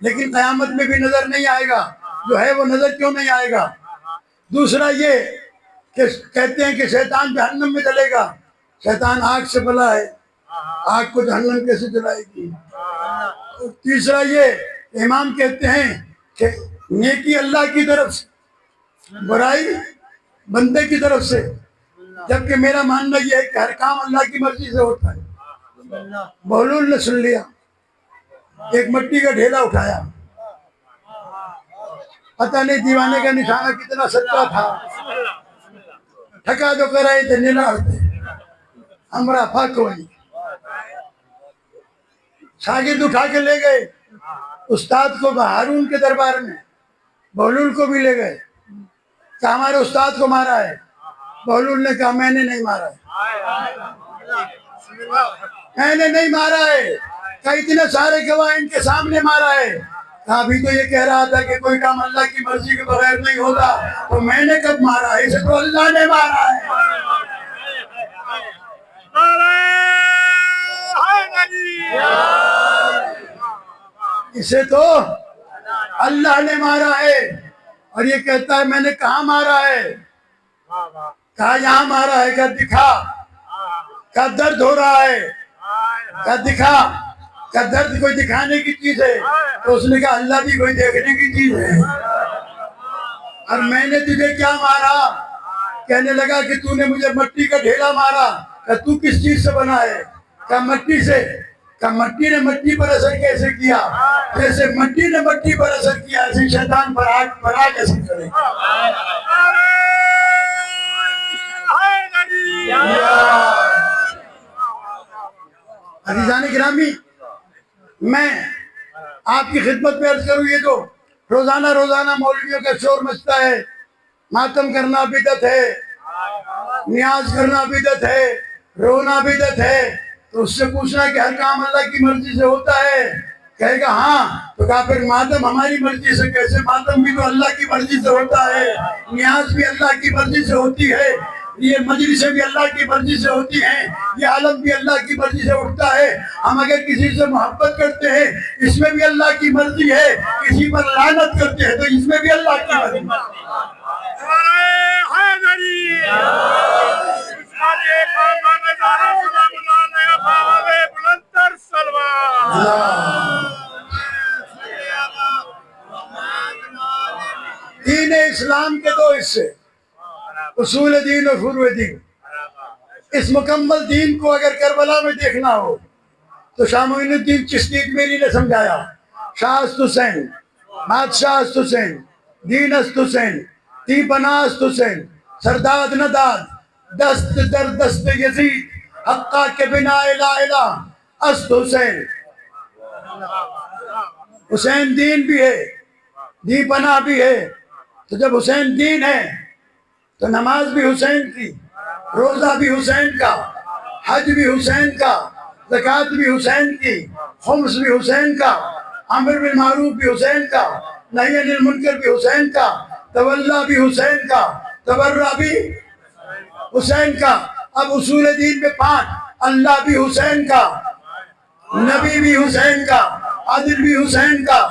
Speaker 1: لیکن قیامت میں بھی نظر نہیں آئے گا، جو ہے وہ نظر کیوں نہیں آئے گا؟ دوسرا یہ کہ کہتے ہیں کہ شیطان جہنم میں جلے گا، شیطان آگ سے بلا ہے، آگ کو جہنم کیسے جلائے گی؟ تیسرا یہ کہ امام کہتے ہیں کہ نیکی اللہ کی طرف سے، برائی بندے کی طرف سے، جبکہ میرا ماننا یہ ہے کہ ہر کام اللہ کی مرضی سے ہوتا ہے. بہلول نے سن لیا، ایک مٹی کا ڈھیلا اٹھایا، پتہ نہیں دیوانے کا نشانہ کتنا سچا تھا، ٹھکا جو کرائے تھے نلاڑتے ہمرا پاک ہوئی. شاگرد اٹھا کے لے گئے استاد کو ہارون کے دربار میں، بہلول کو بھی لے گئے، کہا ہمارے استاد کو مارا ہے. بہلول نے کہا میں نے نہیں مارا ہے، میں نے نہیں مارا ہے. کہا اتنے سارے گواہ ان کے سامنے مارا ہے. کہا ابھی تو یہ کہہ رہا تھا کہ کوئی کام اللہ کی مرضی کے بغیر نہیں ہوتا، تو میں نے کب مارا ہے؟ اسے تو اللہ نے مارا ہے. اسے تو اللہ نے مارا ہے. اور یہ کہتا ہے میں نے کہاں مارا ہے؟ کہا یہاں مارا ہے. کہا دکھا. کہا درد ہو رہا ہے. کہا دکھا. کہا درد کوئی دکھانے کی چیز ہے؟ تو اس نے کہا اللہ بھی کوئی دیکھنے کی چیز ہے. اور میں نے تجھے کیا مارا؟ کہنے لگا کہ تو نے مجھے مٹی کا ڈھیلا مارا. کہا تو کس چیز سے بنا ہے؟ کہا مٹی سے. کہا مٹی نے مٹی پر اثر کیسے کیا؟ جیسے مٹی نے مٹی پر اثر کیا ایسے شیطان پر آگ اثر کرے. عزیزان گرامی، میں آپ کی خدمت میں عرض کروں، یہ جو روزانہ مولویوں کا شور مچتا ہے، ماتم کرنا بدعت ہے، نیاز کرنا بدعت ہے، رونا بدعت ہے، تو اس سے پوچھنا کہ ہر کام اللہ کی مرضی سے ہوتا ہے؟ کہے گا ہاں. تو کہا پھر ماتم ہماری مرضی سے کیسے؟ ماتم بھی تو اللہ کی مرضی سے ہوتا ہے، نیاز بھی اللہ کی مرضی سے ہوتی ہے، یہ مجلسیں بھی اللہ کی مرضی سے ہوتی ہیں، یہ عالم بھی اللہ کی مرضی سے اٹھتا ہے. ہم اگر کسی سے محبت کرتے ہیں اس میں بھی اللہ کی مرضی ہے، کسی پر لعنت کرتے ہیں تو اس میں بھی اللہ کی مرضی ہے. دین اسلام کے 2 حصے، اصول دین اور فروع دین. اس مکمل دین کو اگر کربلا میں دیکھنا ہو تو شاہ معین الدین چشتی میری نے سمجھایا، شاہ است حسین، بادشاہ است حسین، دین است حسین، تی پناہ است حسین، سرداد نداد، دست در دست یزید، حقا کے بنا الہ الہ است حسین. حسین دین بھی ہے، دی پناہ بھی ہے. تو جب حسین دین ہے تو نماز بھی حسین کی، روزہ بھی حسین کا، حج بھی حسین کا، زکوٰۃ بھی حسین کی، خمس بھی حسین کا، امر بالمعروف بھی حسین کا، نہی عن المنکر بھی حسین کا، تولا بھی حسین کا، تبرع بھی حسین کا. اب اصول دین میں 5، اللہ بھی حسین کا، نبی بھی حسین کا، عادل بھی حسین کا،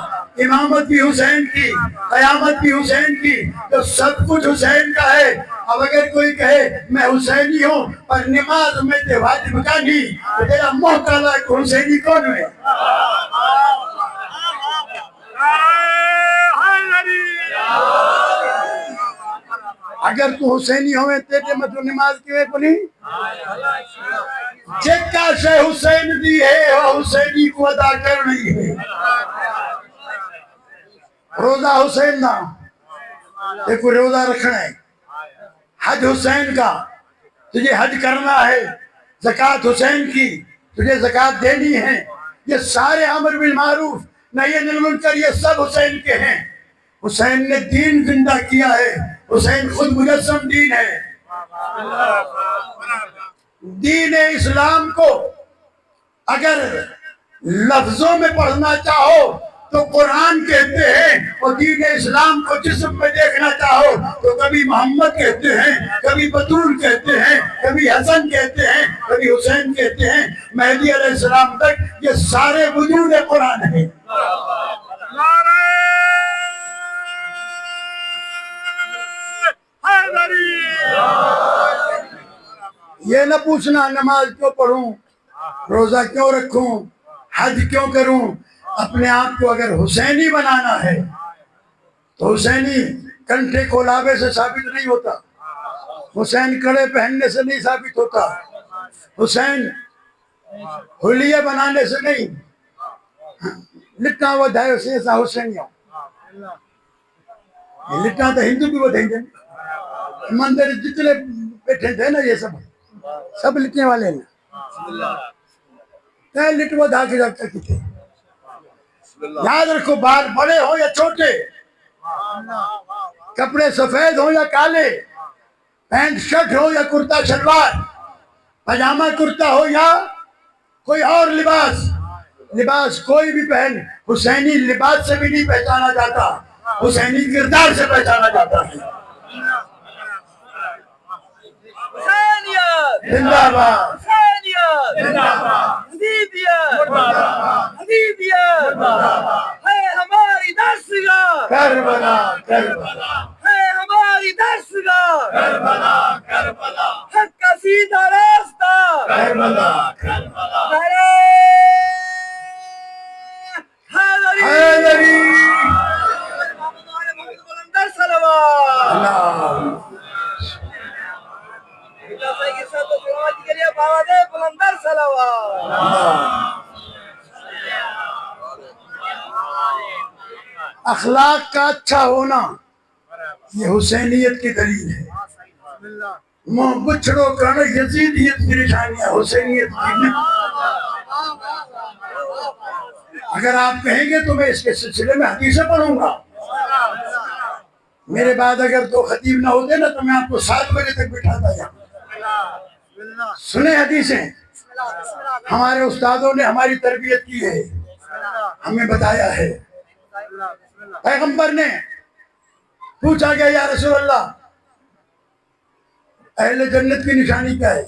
Speaker 1: امامت بھی حسین کی، قیامت بھی حسین کی، تو سب کچھ حسین کا ہے. اب اگر کوئی کہے میں حسینی ہوں پر نماز میں تے واجب کا نہیں، تو تیرا منہ کالا ہے کہ حسینی کون ہے؟ اگر تو حسینی ہوئے تیرے مطلب نماز کیوئے کو نہیں؟ جکا شے حسین دی ہے وہ حسینی کو ادا کر رہی ہے. روزہ حسین دا، دیکھو روزہ رکھنا ہے، حج حسین کا، تجھے حج کرنا ہے، زکوٰۃ حسین کی، تجھے زکوٰۃ دینی ہے. یہ سارے امر بالمعروف نہی عن المنکر یہ سب حسین کے ہیں. حسین نے دین زندہ کیا ہے، حسین خود مجسم دین ہے. دین اسلام کو اگر لفظوں میں پڑھنا چاہو تو قرآن کہتے ہیں، اور دین اسلام کو جسم میں دیکھنا چاہو تو کبھی محمد کہتے ہیں، کبھی بطول کہتے ہیں، کبھی حسن کہتے ہیں، کبھی حسین کہتے ہیں، مہدی علیہ السلام تک یہ سارے وجود قرآن ہیں۔ یہ نہ پوچھنا نماز کیوں پڑھوں، روزہ کیوں رکھوں، حج کیوں کروں۔ اپنے آپ کو اگر حسینی بنانا ہے تو حسینی کنٹھے کولابے سے ثابت نہیں ہوتا، حسین کڑے پہننے سے نہیں ثابت ہوتا، حسین حلیے بنانے سے نہیں۔ لٹنا وہ دھائے سے ایسا حسین ہو، لٹنا تو ہندو بھی بتائیں گے، مندر جتنے بیٹھے تھے نا یہ سب لٹنے والے ہیں، لٹ وہ دھا کے رکھتا کی تھے۔ یاد رکھو، بال بڑے ہو یا چھوٹے، کپڑے سفید ہو یا کالے، پینٹ شرٹ ہو یا کرتا شلوار، پاجامہ کرتا ہو یا کوئی اور لباس کوئی بھی پہن، حسینی لباس سے بھی نہیں پہچانا جاتا، حسینی کردار سے پہچانا جاتا ہے۔ زندہ باد، زندہ باد، ہے ہماری دستگاہ کربلا، کربلا ہے ہماری دستگاہ کربلا، کربلا حق کا سیدھا راستہ کربلا، کربلا حیدری بلندر صلوات بلندر صلوات۔ اخلاق کا اچھا ہونا یہ حسینیت کی دلیل ہے۔ محبت چھڑو کرنا یزیدیت کی نشانیاں، حسینیت کی نہیں۔ اگر آپ کہیں گے تو میں اس کے سلسلے میں حدیثیں پڑھوں گا، میرے بعد اگر تو خطیب نہ ہوتے نا تو میں آپ کو 7 بجے تک بٹھاتا یہاں۔ سنیں حدیثیں، ہمارے استادوں نے ہماری تربیت کی ہے، ہمیں بتایا ہے۔ پیغمبر نے پوچھا گیا یا رسول اللہ اہل جنت کی نشانی کیا ہے؟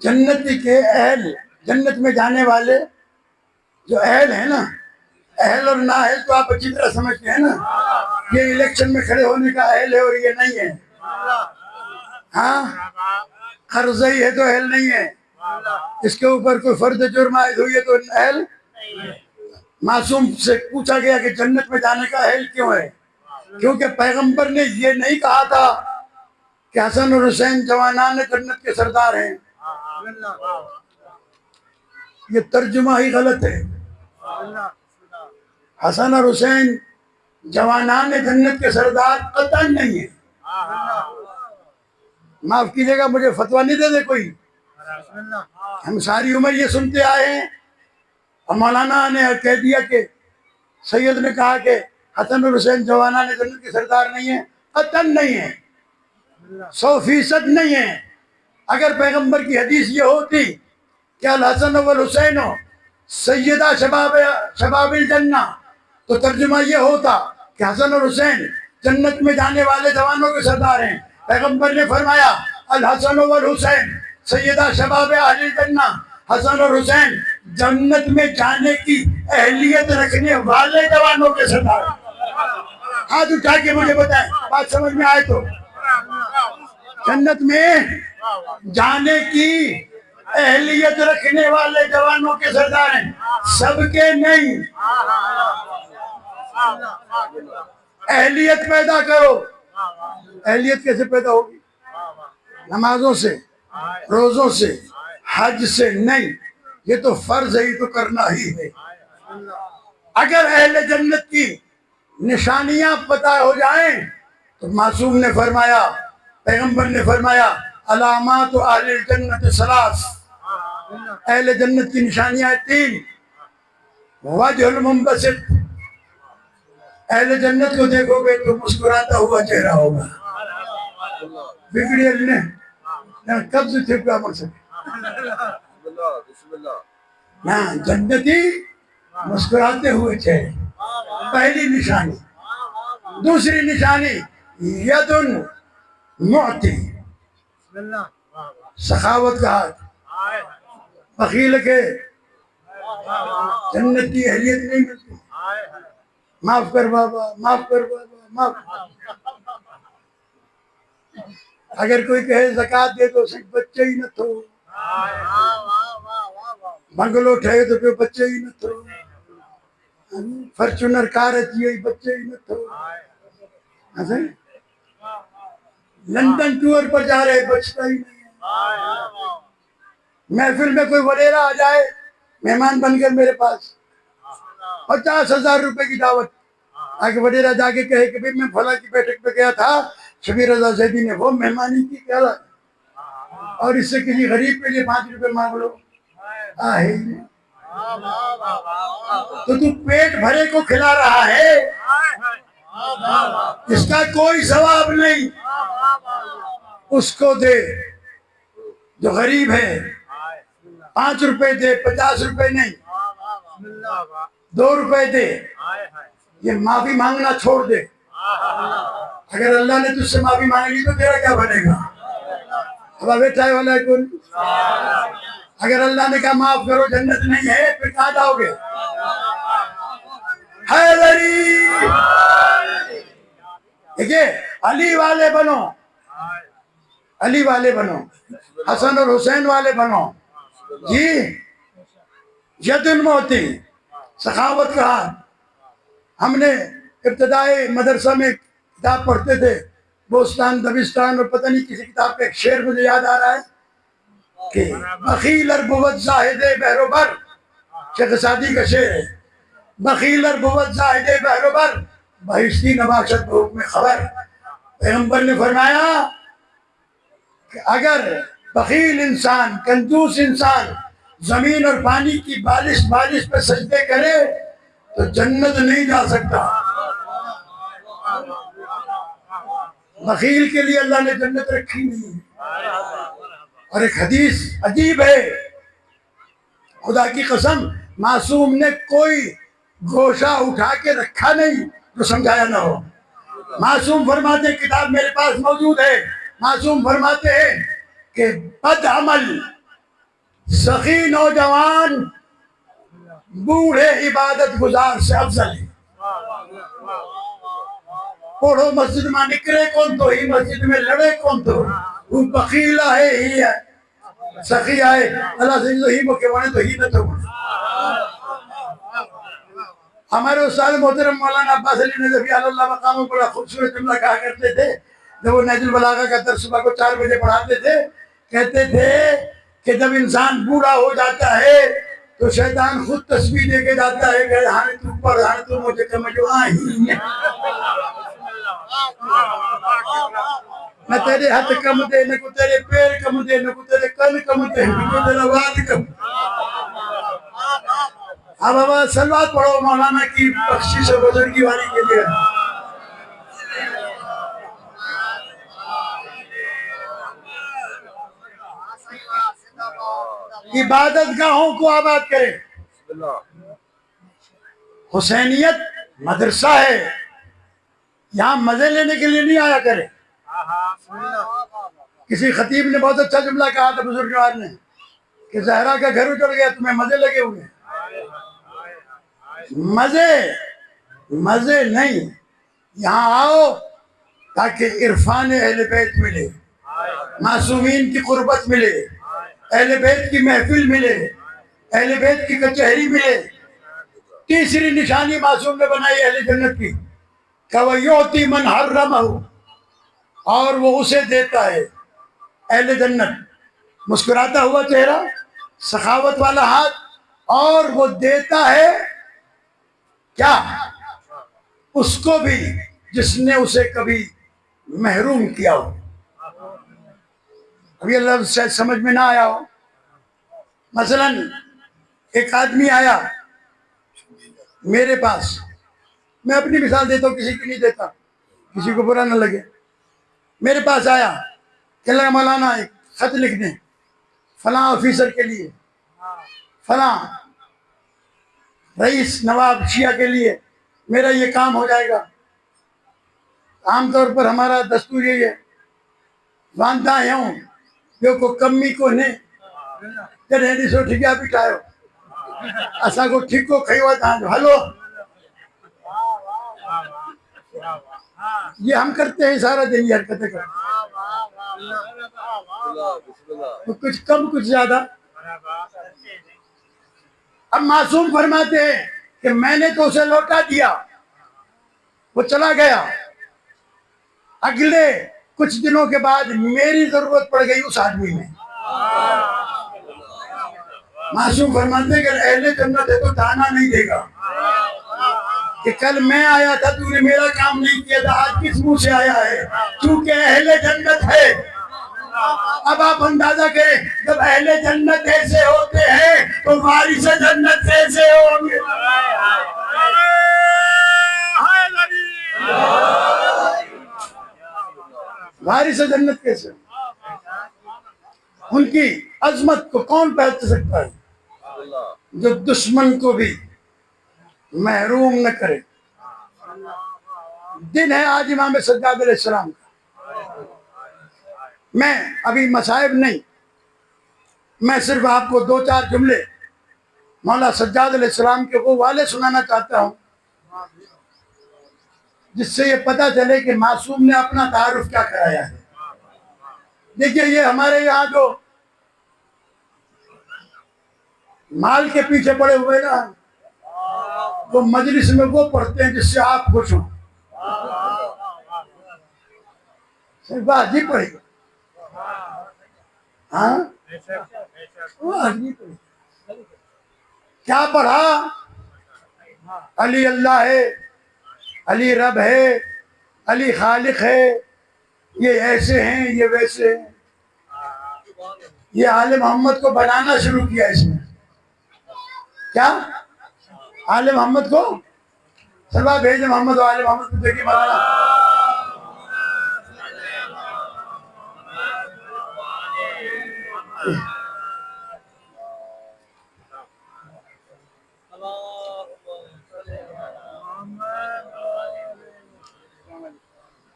Speaker 1: جنتی کے اہل، جنت میں جانے والے جو اہل ہیں نا، اہل اور نااہل تو آپ اچھی طرح سمجھتے ہیں نا، یہ الیکشن میں کھڑے ہونے کا اہل ہے اور یہ نہیں ہے، ہاں قرضی ہے تو اہل نہیں ہے، اس کے اوپر کوئی فرد جرم عائد ہوئی ہے تو اہل۔ معصوم سے پوچھا گیا کہ جنت میں جانے کا اہل کیوں ہے؟ کیونکہ پیغمبر نے یہ نہیں کہا تھا کہ حسن اور حسین جوانان جنت کے سردار ہیں، یہ ترجمہ ہی غلط ہے۔ حسن اور حسین جوانان جنت کے سردار قطعاً نہیں ہیں۔ معاف کیجیے گا، مجھے فتویٰ نہیں دے دے کوئی، ہم ساری عمر یہ سنتے آئے ہیں، اور مولانا نے کہہ دیا کہ سید نے کہا کہ حسن اور حسین جوانان جنت کے سردار نہیں ہیں، قطعاً نہیں ہیں، 100% نہیں ہیں۔ اگر پیغمبر کی حدیث یہ ہوتی کہ الحسن والحسین سیدہ شباب الجنہ، تو ترجمہ یہ ہوتا کہ حسن اور حسین جنت میں جانے والے جوانوں کے سردار ہیں۔ پیغمبر نے فرمایا الحسن والحسین سیدہ شباب اہل الجنہ، حسن اور حسین جنت میں جانے کی اہلیت رکھنے والے جوانوں کے سردار۔ ہاتھ اٹھا کے مجھے بتائیں، بات سمجھ میں آئے تو؟ جنت میں جانے کی اہلیت رکھنے والے جوانوں کے سردار ہیں، سب کے نہیں۔ اہلیت پیدا کرو، اہلیت کیسے پیدا ہوگی؟ نمازوں سے، روزوں سے، حج سے نہیں، یہ تو فرض ہے، یہ تو کرنا ہی ہے۔ اگر اہل جنت کی نشانیاں پتہ ہو جائیں تو معصوم نے فرمایا، پیغمبر نے فرمایا علامات اہل الجنت 3، اہل جنت کی نشانیاں 3، وجہ المنبسط، اہل جنت کو دیکھو گے تو مسکراتا ہوا چہرہ ہوگا. بگڑی نے قبض تھے کیا مر سکے نا جنتی مسکراتے ہوئے چہرے پہلی نشانی. دوسری نشانی ید معطی سخاوت کا ہاتھ. بخیل کے جنت کی اہلیت نہیں ملتی. معاف کر بابا معاف کر بابا معاف. اگر کوئی کہے زکات دے تو صرف بچے ہی نہ تھو. بنگلو ٹھہے تو پھر بچے ہی نہ تھو. فرچونر کار اچھی بچے ہی نہ تھو. لندن ٹور پر جا رہے بچتا ہی نہیں. محفل میں کوئی وڈیرا آ جائے مہمان بن کر میرے پاس 50,000 روپے کی دعوت. آگے وڈیرا جا کے کہے کہ میں فلاں کی بیٹھک پہ گیا تھا شبیر رضا زیدی نے وہ مہمانی کی کیا اور اس سے کسی غریب کے لیے 5 روپے مانگ لو. تو پیٹ بھرے کو کھلا رہا ہے اس کا کوئی ثواب نہیں. اس کو دے جو غریب ہے. 5 روپے دے 50 روپے نہیں 2 روپے دے. یہ معافی مانگنا چھوڑ دے. اگر اللہ نے تجھ سے معافی مانگ لی تو تیرا کیا بنے گا؟ اب بیٹھا ہے والا کون. اگر اللہ نے کہا معاف کرو جنت نہیں ہے پھر کہاں جاؤ گے؟ حیدری دیکھیے علی والے بنو. علی والے بنو. حسن اور حسین والے بنو. جی ید المعطی سخاوت کا ہاتھ. ہم نے ابتدائی مدرسہ میں کتاب پڑھتے تھے بوستان دبستان اور پتہ نہیں کسی کتاب کا ایک شعر مجھے یاد آ رہا ہے کہ بخیل ار بود زاہد بحر و بر. شیخ سعدی کا شعر ہے. بخیل ار بود زاہد بحر و بر بہشتی نباشت بحکم خبر. پیغمبر نے فرمایا کہ اگر بخیل انسان کنجوس انسان زمین اور پانی کی بالش پہ سجدے کرے تو جنت نہیں جا سکتا. بخیل کے لیے اللہ نے جنت رکھی نہیں. اور ایک حدیث عجیب ہے خدا کی قسم معصوم نے کوئی گوشہ اٹھا کے رکھا نہیں جو سمجھایا نہ ہو. معصوم فرماتے ہیں کتاب میرے پاس موجود ہے. معصوم فرماتے ہیں کہ بد عمل سخی نوجوان بوڑھے عبادت گزار سے افضل ہے. پڑھو مسجد میں نکرے کون تو ہی مسجد میں لڑے کون تو وہ بخیلہ ہے ہی ہے سخی آئے اللہ سے ہی مکے وانے تو ہی نہ تو. ہمارے استاد محترم مولانا عباس علی نظفی اللہ مقام بڑا خوبصورت جملہ کہا کرتے تھے جب وہ نہج البلاغہ کا درس صبح کو 4 بجے پڑھاتے تھے. کہتے تھے کہ جب انسان بوڑھا ہو جاتا ہے تو شیطان خود تسبیح دے کے جاتا ہے کہ ہاں تو پڑھ ہاں تو مجھے کمجھو آئیں نہ تیرے ہاتھ کم دے نہ کو تیرے پیر کم دے نہ کو تیرے کن کم دے نہ کو تیرا واد کم. اب اب سلوات پڑھو مولانا کی بخشش و بزرگی والی کے لیے. عبادت گاہوں کو آباد کرے. حسینیت مدرسہ ہے یہاں مزے لینے کے لیے نہیں آیا کرے. کسی خطیب نے بہت اچھا جملہ کہا تھا بزرگوار نے کہ زہرا کا گھر اجڑ گیا تمہیں مزے لگے ہوئے. مزے نہیں یہاں آؤ تاکہ عرفان اہل بیت ملے معصومین کی قربت ملے اہل بیت کی محفل ملے اہل بیت کی کچہری ملے. تیسری نشانی معصوم نے بنائی اہل جنت کی کہ من حرمہ اور وہ اسے دیتا ہے. اہل جنت مسکراتا ہوا چہرہ سخاوت والا ہاتھ اور وہ دیتا ہے کیا اس کو بھی جس نے اسے کبھی محروم کیا ہو. ابھی اللہ سے سمجھ میں نہ آیا ہو. مثلا ایک آدمی آیا میرے پاس میں اپنی مثال دیتا ہوں، کسی کی نہیں دیتا، کسی کو برا نہ لگے۔ میرے پاس آیا کہ اللہ مولانا ایک خط لکھ دیں فلاں آفیسر کے لیے، فلاں رئیس نواب شیعہ کے لیے، میرا یہ کام ہو جائے گا۔ عام طور پر ہمارا دستور یہ ہے، وانتا ہوں جو کو کمی کو نے جڑے سو ٹھیکا بٹھاؤ اسا کو ٹھیک کو کھیوا تھا ہلو، یہ ہم کرتے ہیں سارا دن، یہ حرکتیں کرتے ہیں، کچھ کم کچھ زیادہ۔ اب معصوم فرماتے ہیں کہ میں نے تو اسے لوٹا دیا، وہ چلا گیا، اگلے کچھ دنوں کے بعد میری ضرورت پڑ گئی اس آدمی میں۔ معصوم فرماتے ہیں کہ اہل جنت ہے تو تانا نہیں دے گا کہ کل میں آیا تھا تو نے میرا کام نہیں کیا تھا، آج کس منہ سے آیا ہے؟ چونکہ اہل جنت ہے۔ اب آپ اندازہ کریں جب اہل جنت ایسے ہوتے ہیں تو وارث جنت کیسے ہوں گے؟ وارث جنت کیسے ہوں؟ ان کی عظمت کو کون پہچان سکتا ہے؟ جو دشمن کو بھی محروم نہ کرے۔ دن ہے آج امام سجاد علیہ السلام کا۔ میں ابھی مصائب نہیں، میں صرف آپ کو دو چار جملے مولا سجاد علیہ السلام کے وہ والے سنانا چاہتا ہوں جس سے یہ پتہ چلے کہ معصوم نے اپنا تعارف کیا کرایا ہے۔ دیکھیے یہ ہمارے یہاں جو مال کے پیچھے پڑے ہوئے نا، وہ مجلس میں وہ پڑھتے ہیں جس سے آپ خوش ہوں۔ صرف بات ہی پڑھے گا، ہاں کیا پڑھا؟ علی اللہ ہے، علی رب ہے، علی خالق ہے، یہ ایسے ہیں، یہ ویسے ہیں۔ یہ آل محمد کو بنانا شروع کیا اس نے۔ کیا؟ آل محمد کو سلوات بھیجے محمد و آل محمد کو دیکھیں مولانا۔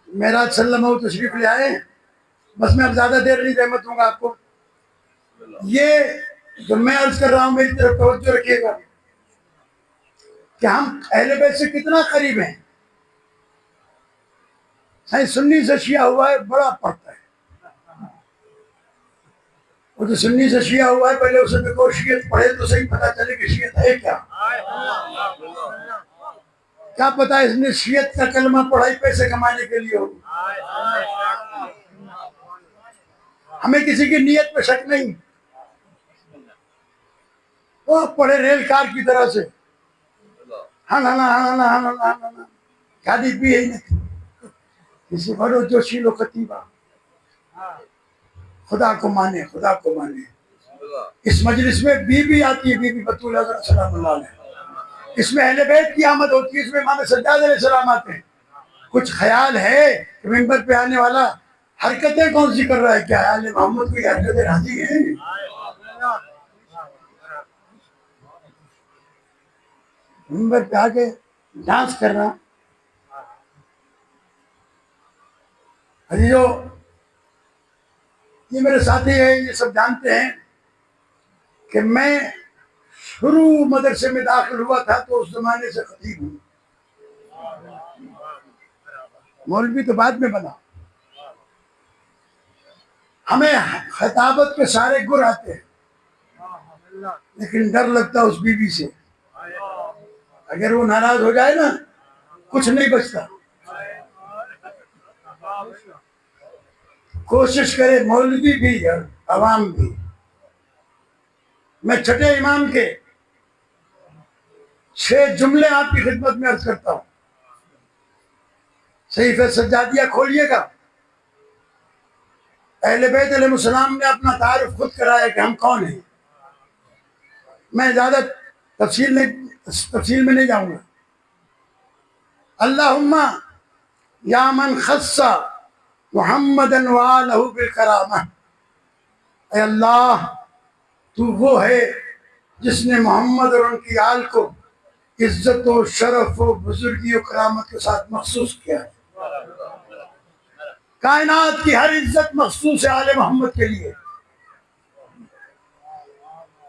Speaker 1: میراج سلم و تشریف لے آئے، بس میں اب زیادہ دیر نہیں رحمت دوں گا آپ کو۔ یہ جو میں عرض کر رہا ہوں میری طرف توجہ رکھیے گا کہ ہم اہل بیت سے کتنا قریب ہیں۔ سنی سے شیعہ ہوا ہے بڑا پڑھتا ہے، وہ جو سنی سے شیعہ ہوا ہے پہلے اسے دیکھو شیعت پڑھے تو صحیح پتہ چلے کہ شیعت ہے کیا۔ کیا پتا اس نے شیعت کا کلمہ پڑھائی پیسے کمانے کے لیے ہو۔ ہمیں کسی کی نیت پہ شک نہیں، وہ پڑھے ریل کار کی طرح سے گاڑی بھی ہے کسی بڑو جوشی لو خطیبہ، خدا کو مانے، خدا کو مانے۔ اس مجلس میں بی بی آتی ہے، بی بی بطول حضرت سلام اللہ علیہ، اس میں اہل بیت کی آمد ہوتی ہے، اس میں امام سجاد علیہ السلام آتے ہیں۔ کچھ خیال ہے کہ ممبر پہ آنے والا حرکتیں کون سی کر رہا ہے؟ کیا آل محمد کو یہ حرکتیں راضی ہیں؟ ممبر پہ آ کے ڈانس کرنا۔ عزیزو، یہ میرے ساتھی ہیں، یہ سب جانتے ہیں کہ میں شروع مدرسے میں داخل ہوا تھا تو اس زمانے سے خطیب ہوں، مولوی تو بعد میں بنا۔ ہمیں خطابت کے سارے گر آتے ہیں لیکن ڈر لگتا اس بی بی سے، اگر وہ ناراض ہو جائے نا کچھ نہیں بچتا۔ کوشش کرے مولوی بھی اور عوام بھی۔ میں چھٹے امام کے 6 جملے آپ کی خدمت میں عرض کرتا ہوں۔ صحیفہ سجادیہ کھولیے گا، اہل بیت علیہ السلام نے اپنا تعارف خود کرایا کہ ہم کون ہیں۔ میں زیادہ تفصیل میں نہیں جاؤں گا۔ اللہم یا من خص محمدا وآلہ بالکرامہ، اے اللہ تو وہ ہے جس نے محمد اور ان کی آل کو عزت و شرف و بزرگی و کرامت کے ساتھ مخصوص کیا ہے۔ کائنات کی ہر عزت مخصوص ہے آل محمد کے لیے،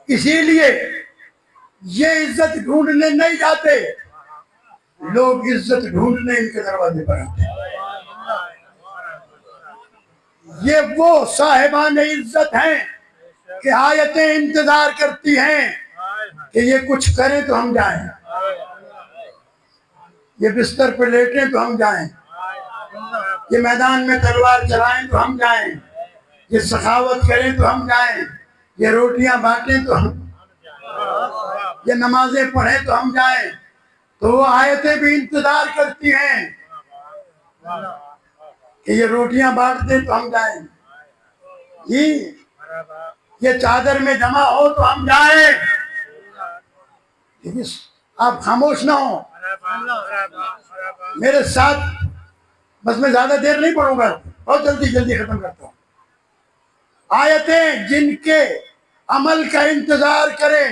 Speaker 1: اسی لیے یہ عزت ڈھونڈنے نہیں جاتے، لوگ عزت ڈھونڈنے ان کے دروازے پر آتے ہیں۔ یہ وہ صاحبان عزت ہیں کہ آیتیں انتظار کرتی ہیں کہ یہ کچھ کریں تو ہم جائیں، یہ بستر پہ لیٹیں تو ہم جائیں، یہ میدان میں تلوار چلائیں تو ہم جائیں، یہ سخاوت کریں تو ہم جائیں، یہ روٹیاں بانٹیں تو ہم، یہ نمازیں پڑھیں تو ہم جائیں۔ تو وہ آیتیں بھی انتظار کرتی ہیں کہ یہ روٹیاں بانٹ دیں تو ہم جائیں، یہ چادر میں جمع ہو تو ہم جائیں۔ آپ خاموش نہ ہوں، میرے ساتھ، بس میں زیادہ دیر نہیں پڑھوں گا، بہت جلدی ختم کرتا ہوں۔ آیتیں جن کے عمل کا انتظار کریں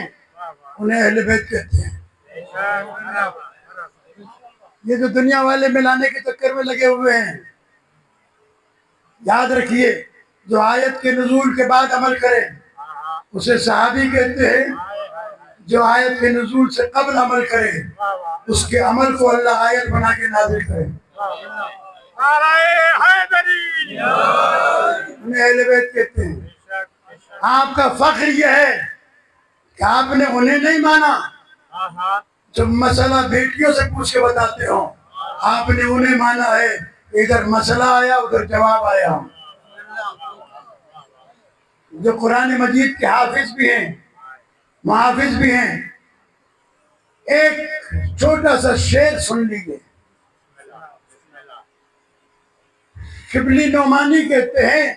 Speaker 1: انہیں اہل بیت کہتے ہیں۔ یہ جو دنیا والے ملانے کے چکر میں لگے ہوئے ہیں، یاد رکھیے جو آیت کے نزول کے بعد عمل کرے اسے صحابی کہتے ہیں، جو آیت کے نزول سے قبل عمل کرے اس کے عمل کو اللہ آیت بنا کے نازل کرے، انہیں اہل بیت کہتے ہیں۔ آپ کا فخر یہ ہے کہ آپ نے انہیں نہیں مانا جب مسئلہ بیٹیوں سے پوچھ کے بتاتے ہو، آپ نے انہیں مانا ہے، ادھر مسئلہ آیا ادھر جواب آیا۔ جو قرآن مجید کے حافظ بھی ہیں، محافظ بھی ہیں، ایک چھوٹا سا شعر سن لیجئے۔ شبلی نعمانی کہتے ہیں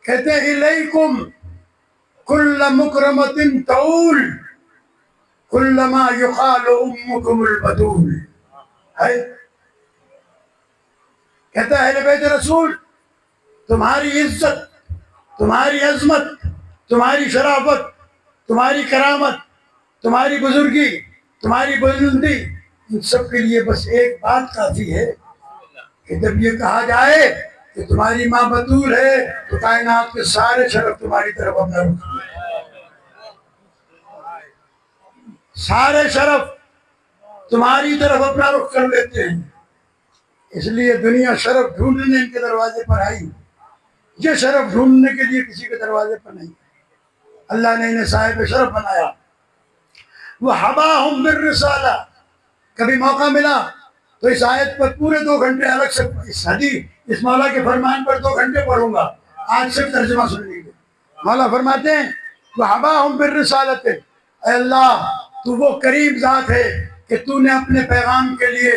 Speaker 1: الیکم کل مکرمت تعول کلما یقال امکم البتول، کہتا ہے اہل بیت رسول تمہاری عزت، تمہاری عظمت، تمہاری شرافت، تمہاری کرامت، تمہاری بزرگی، تمہاری بلندی، ان سب کے لیے بس ایک بات کافی ہے کہ جب یہ کہا جائے کہ تمہاری ماں بطول ہے تو کائنات کے سارے شرف تمہاری طرف اپنا رخ، سارے شرف تمہاری طرف اپنا رخ کر لیتے ہیں۔ اس لیے دنیا شرف ڈھونڈنے ان کے دروازے پر آئی، یہ شرف ڈھونڈنے کے لیے کسی کے دروازے پر نہیں، اللہ نے انہیں صاحب شرف بنایا۔ وَحَبَاهُمْ بِالرِّسَالَةِ، کبھی موقع ملا تو اس آیت پر پورے 2 گھنٹے الگ سے، اس حدیث، اس مولا کے فرمان پر 2 گھنٹے پڑھوں گا، آج صرف ترجمہ سن لیجیے۔ مولا فرماتے ہیں وَحَبَاهُمْ بِالرِّسَالَةِ، اے اللہ تو وہ کریم ذات ہے کہ تو نے اپنے پیغام کے لیے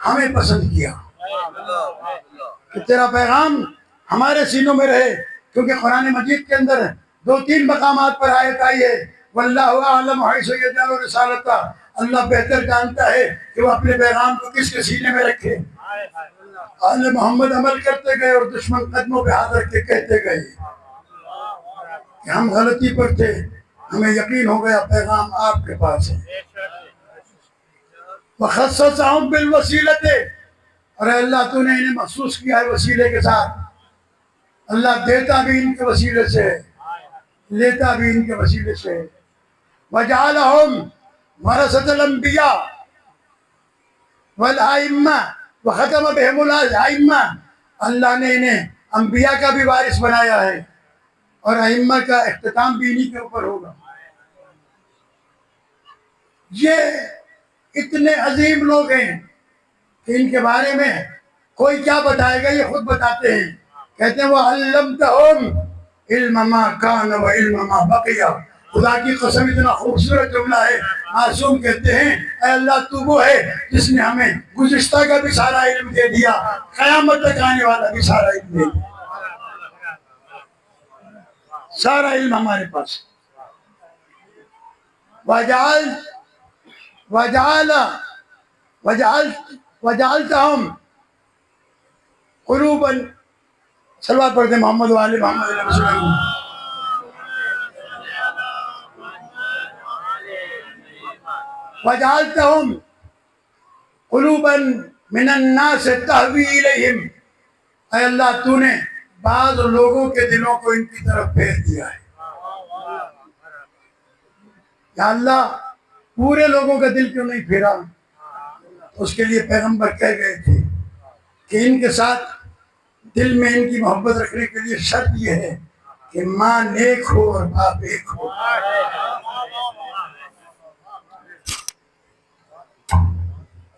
Speaker 1: ہمیں پسند کیا، کہ تیرا پیغام ہمارے سینوں میں رہے، کیونکہ قرآن مجید کے اندر 2-3 مقامات پر آیت آئی ہے واللہ اعلم حیث یجعل رسالتہ، اللہ بہتر جانتا ہے کہ وہ اپنے پیغام کو کس کے سینے میں رکھے۔ آل محمد عمل کرتے گئے اور دشمن قدموں پہ ہاتھ رکھ کے کہتے گئے کہ ہم غلطی پر تھے، ہمیں یقین ہو گیا پیغام آپ کے پاس ہے۔ وَخَصَّصَهُمْ بِالْوَسِيلَةِ، اور اے اللہ تو نے انہیں مخصوص کیا ہے وسیلے کے ساتھ، اللہ دیتا بھی ان کے وسیلے سے ہے، لیتا بھی ان کے وسیلے سے ہے۔ وَجَعَلَهُمْ وَرَثَةَ الْأَنْبِيَاءِ وَالْأَئِمَّةِ وَخَتَمَ بِهِمُ الْأَئِمَّةِ، اللہ نے انہیں انبیاء کا بھی وارث بنایا ہے اور ائمہ کا اختتام بھی انہی کے اوپر ہوگا۔ یہ اتنے عظیم لوگ ہیں کہ ان کے بارے میں کوئی کیا بتائے گا، یہ خود بتاتے ہیں، کہتے ہیں وَعَلَّمْتَهُمْ عِلْمَ مَا كَانَ وَعِلْمَ مَا بَقِيَ، خدا کی قسم اتنا خوبصورت جملہ ہے۔ معصوم کہتے ہیں اے اللہ تو وہ ہے جس نے ہمیں گزشتہ کا بھی سارا علم دے دیا، قیامت تک آنے والا بھی سارا علم دے دیا، سارا علم ہمارے پاس۔ وَجَعَلَ وجعلتهم قلوبا، صلوات پڑھتے ہیں محمد وآل محمد علیہ وسلم. وجعلتهم قلوبا من الناس تهوی الیہم، اے اللہ تو نے بعض لوگوں کے دلوں کو ان کی طرف پھیر دیا ہے. یا اللہ پورے لوگوں کا دل کیوں نہیں پھیرا؟ اس کے لیے پیغمبر کہہ گئے تھے کہ ان کے ساتھ دل میں ان کی محبت رکھنے کے لیے شرط یہ ہے کہ ماں نیک ہو اور باپ ایک ہو.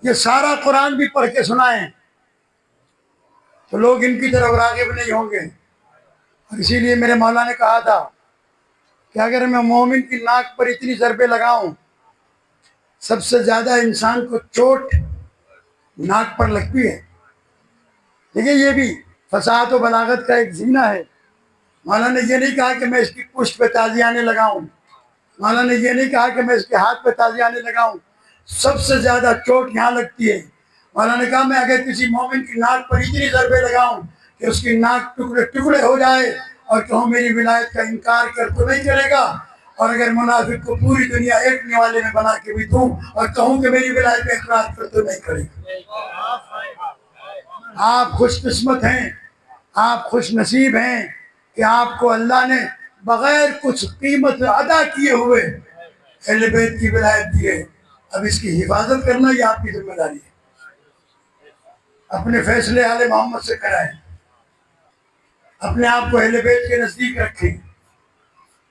Speaker 1: یہ سارا قرآن بھی پڑھ کے سنائیں تو لوگ ان کی طرف راغب نہیں ہوں گے. اور اسی لیے میرے مولا نے کہا تھا کہ اگر میں مومن کی ناک پر اتنی ضربیں لگاؤں، سب سے زیادہ انسان کو چوٹ ناک پر لگتی ہے. دیکھیں یہ بھی فصاحت و بلاغت کا ایک زینہ ہے. مولا نے یہ نہیں کہا کہ میں اس کی پشت پہ تازیانے لگاؤں، مولا نے یہ نہیں کہا کہ میں اس کے ہاتھ پہ تازیانے لگاؤں. سب سے زیادہ چوٹ یہاں لگتی ہے. مولا نے کہا میں اگر کسی مومن کی ناک پر اتنی ضربیں لگاؤں کہ اس کی ناک ٹکڑے ٹکڑے ہو جائے اور کہوں میری ولایت کا انکار کر تو نہیں کرے گا، اور اگر منافق کو پوری دنیا ایکنے والے میں بنا کے بھی دوں اور کہوں کہ میری ولایت کا اقرار کر تو نہیں کرے گا. آپ خوش قسمت ہیں، آپ خوش نصیب ہیں کہ آپ کو اللہ نے بغیر کچھ قیمت ادا کیے ہوئے اہل بیت کی ولایت دی ہے. اب اس کی حفاظت کرنا یہ آپ کی ذمہ داری ہے. اپنے فیصلے آل محمد سے کرائیں، اپنے آپ کو اہل بیت کے نزدیک رکھیں،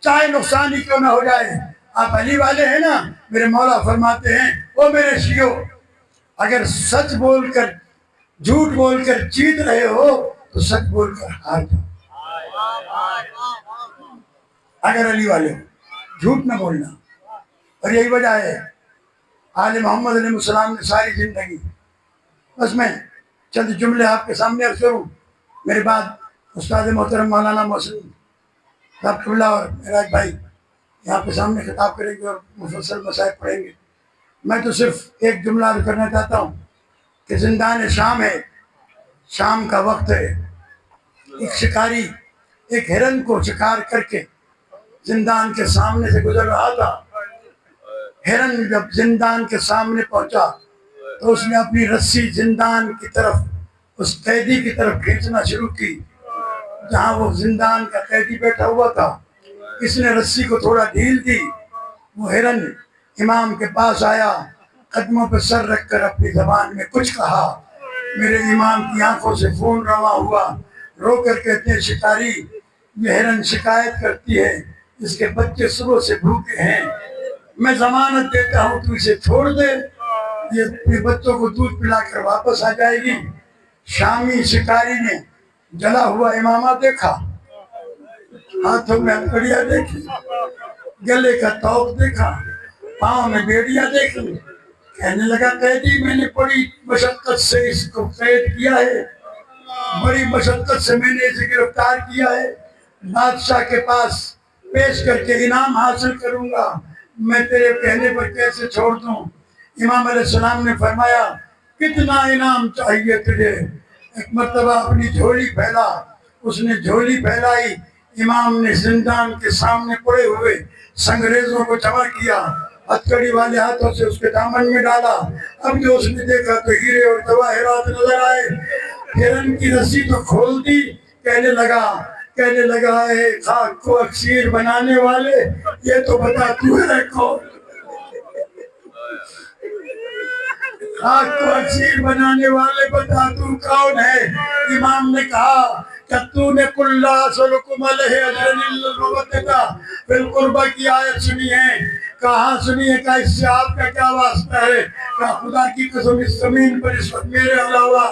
Speaker 1: چاہے نقصان ہی کیوں نہ ہو جائے. آپ علی والے ہیں نا، میرے مولا فرماتے ہیں او میرے شیعو، اگر سچ بول کر جھوٹ بول کر جیت رہے ہو تو سچ بول کر ہار جاؤ. اگر علی والے ہو جھوٹ نہ بولنا. اور یہی وجہ ہے آل محمد علیہ السلام نے ساری زندگی، بس میں چند جملے آپ کے سامنے عرض کروں، میرے بعد استاد محترم مولانا محسن صاحب قبلہ اور معراج بھائی یہاں پہ سامنے خطاب کریں گے اور مفصل مسائل پڑھیں گے. میں تو صرف ایک جملہ عرض کرنا چاہتا ہوں کہ زندان شام ہے، شام کا وقت ہے. ایک شکاری ایک ہرن کو شکار کر کے زندان کے سامنے سے گزر رہا تھا. ہرن جب زندان کے سامنے پہنچا تو اس نے اپنی رسی زندان کی طرف، اس قیدی کی طرف کھینچنا شروع کی جہاں وہ زندان کا قیدی بیٹھا ہوا تھا. اس نے رسی کو تھوڑا ڈھیل دی. وہ ہرن امام کے پاس آیا، قدموں پہ سر رکھ کر اپنی زبان میں کچھ کہا. میرے امام کی آنکھوں سے خون رواں ہوا. رو کر کہتے ہیں شکاری یہ ہرن شکایت کرتی ہے اس کے بچے صبح سے بھوکے ہیں، میں ضمانت دیتا ہوں تو اسے چھوڑ دے، یہ اپنے بچوں کو دودھ پلا کر واپس آ جائے گی. شامی شکاری نے جلا ہوا امامہ دیکھا، ہاتھوں میں ہتھکڑیاں دیکھی، گلے کا توق دیکھا، پاؤں میں بیڑیاں دیکھی. کہنے لگا قیدی میں نے بڑی مشقت سے اس کو قید کیا ہے، بڑی مشقت سے میں نے اسے گرفتار کیا ہے، بادشاہ کے پاس پیش کر کے انعام حاصل کروں گا، میں تیرے کہنے پر کیسے چھوڑ دوں. امام علیہ السلام نے فرمایا کتنا انعام چاہیے تجھے؟ ایک مرتبہ اپنی جھولی پھیلا. اس نے جھولی پھیلائی، امام نے زندان کے سامنے پڑے ہوئے سنگریزوں کو جمع کیا، ہتھکڑی والے ہاتھوں سے اس کے دامن میں ڈالا. اب جو اس نے دیکھا تو ہیرے اور جواہرات نظر آئے. ہرن کی رسی تو کھول دی. کہنے لگا اے خاک کو اکسیر بنانے والے یہ تو بتا تو ہے کون؟ خاک کو اکسیر بنانے والے بتا تو کون ہے؟ امام نے کہا کہ تو نے قُلْ لَا أَسْأَلُكُمْ عَلَيْهِ أَجْرًا إِلَّا الْمَوَدَّةَ فِي الْقُرْبَىٰ کی آیت سنی ہے. کہاں سنی ہے؟ کہ اس سے آپ کا کیا واسطہ ہے؟ کہ خدا کی قسم اس زمین پر اس وقت میرے علاوہ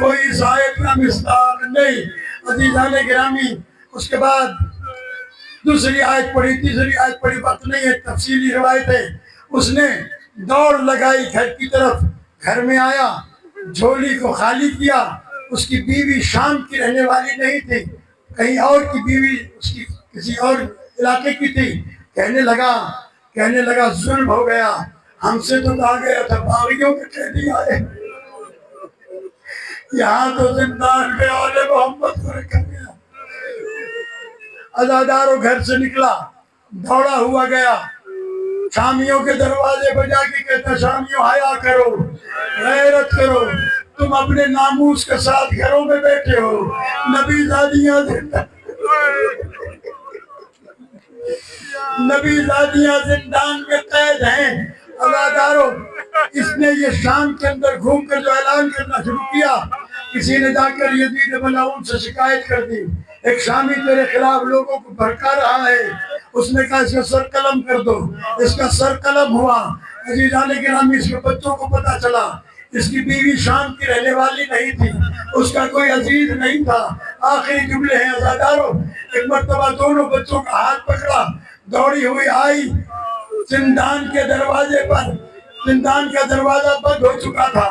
Speaker 1: کوئی اس آیت کا مصداق نہیں. عزیزان گرامی، اس کے بعد دوسری آیت پڑھی، تیسری آیت پڑھی، وقت نہیں ہے، تفصیلی روایت ہے. اس نے دوڑ لگائی گھر کی طرف، گھر میں آیا، جھولی کو خالی کیا. اس کی بیوی شام کی رہنے والی نہیں تھی، کہیں اور کی بیوی، اس کی کسی اور علاقے کی تھی. کہنے لگا ظلم ہو گیا، ہم سے تو کہا گیا تھا باغیوں کے قیدی آئے، یہاں تو زندان میں آل محمد کو رکھا گیا۔ عزادارو گھر سے نکلا، دوڑا ہوا گیا، شامیوں کے دروازے بجا کے کہتا شامیوں حیا کرو، غیرت کرو، تم اپنے ناموس کے ساتھ گھروں میں بیٹھے ہو، نبی زادیاں زندان میں قید ہیں۔ عزادارو اس نے یہ شام کے اندر گھوم کر جو اعلان کرنا شروع کیا، کسی نے جا کر یزید بن معاون سے شکایت کر دی، ایک شامی تیرے خلاف لوگوں کو بھڑکا رہا ہے، اس نے کہا اس کا سر قلم کر دو، اس کا سر قلم ہوا۔ عزیزان گرامی اس کے بچوں کو پتا چلا اس کی بیوی شام کی رہنے والی نہیں تھی، اس کا کوئی عزیز نہیں تھا۔ آخری جملے ہیں عزادارو، ایک مرتبہ دونوں بچوں کا ہاتھ پکڑا، دوڑی ہوئی آئی زندان کے دروازے پر، زندان کا دروازہ بند ہو چکا تھا،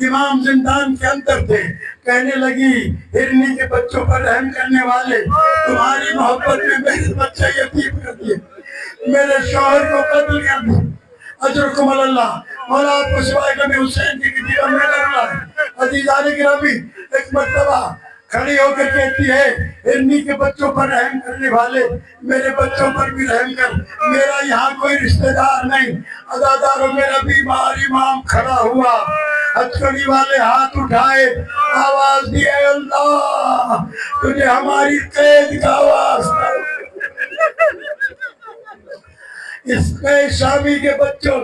Speaker 1: امام زندان کے اندر تھے، کہنے لگی ہرنی کے بچوں پر رحم کرنے والے، تمہاری محبت میں میرے بچے یتیم کر دیے، میرے شوہر کو قتل کر دیا، اجرکم اللہ۔ مولا آپ کو سوائے کبھی حسین کی کسی کا میرا رہا ہے۔ عزیزان گرامی ایک مرتبہ کھڑی ہو کر کہتی ہے ہرنی کے بچوں پر رحم کرنے والے میرے بچوں پر بھی رحم کر، میرا یہاں کوئی رشتہ دار نہیں۔ عزادارو میرا بیمار امام کھڑا ہوا، ہتھکڑی والے ہاتھ اٹھائے، آواز دی اے اللہ تجھے ہماری قید کا آواز تھا، اس نئے شامی کے بچوں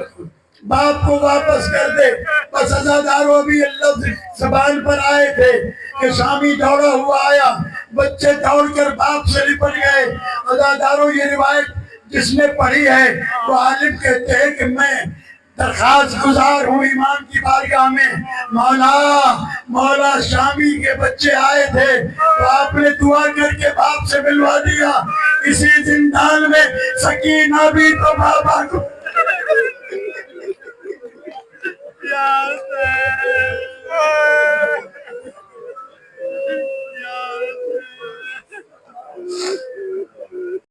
Speaker 1: باپ کو واپس کر دے۔ بس عزادارو ابھی اللہ زبان پر آئے تھے کہ شامی دوڑا ہوا آیا، بچے دوڑ کر باپ سے لپٹ گئے۔ عزادارو یہ روایت جس نے پڑھی ہے وہ عالم کہتے ہیں کہ میں درخواست گزار ہوں امام کی بارگاہ میں، مولا شامی کے بچے آئے تھے تو آپ نے دعا کر کے باپ سے ملوا دیا، اسی زندان میں سکینہ بھی تو بابا کو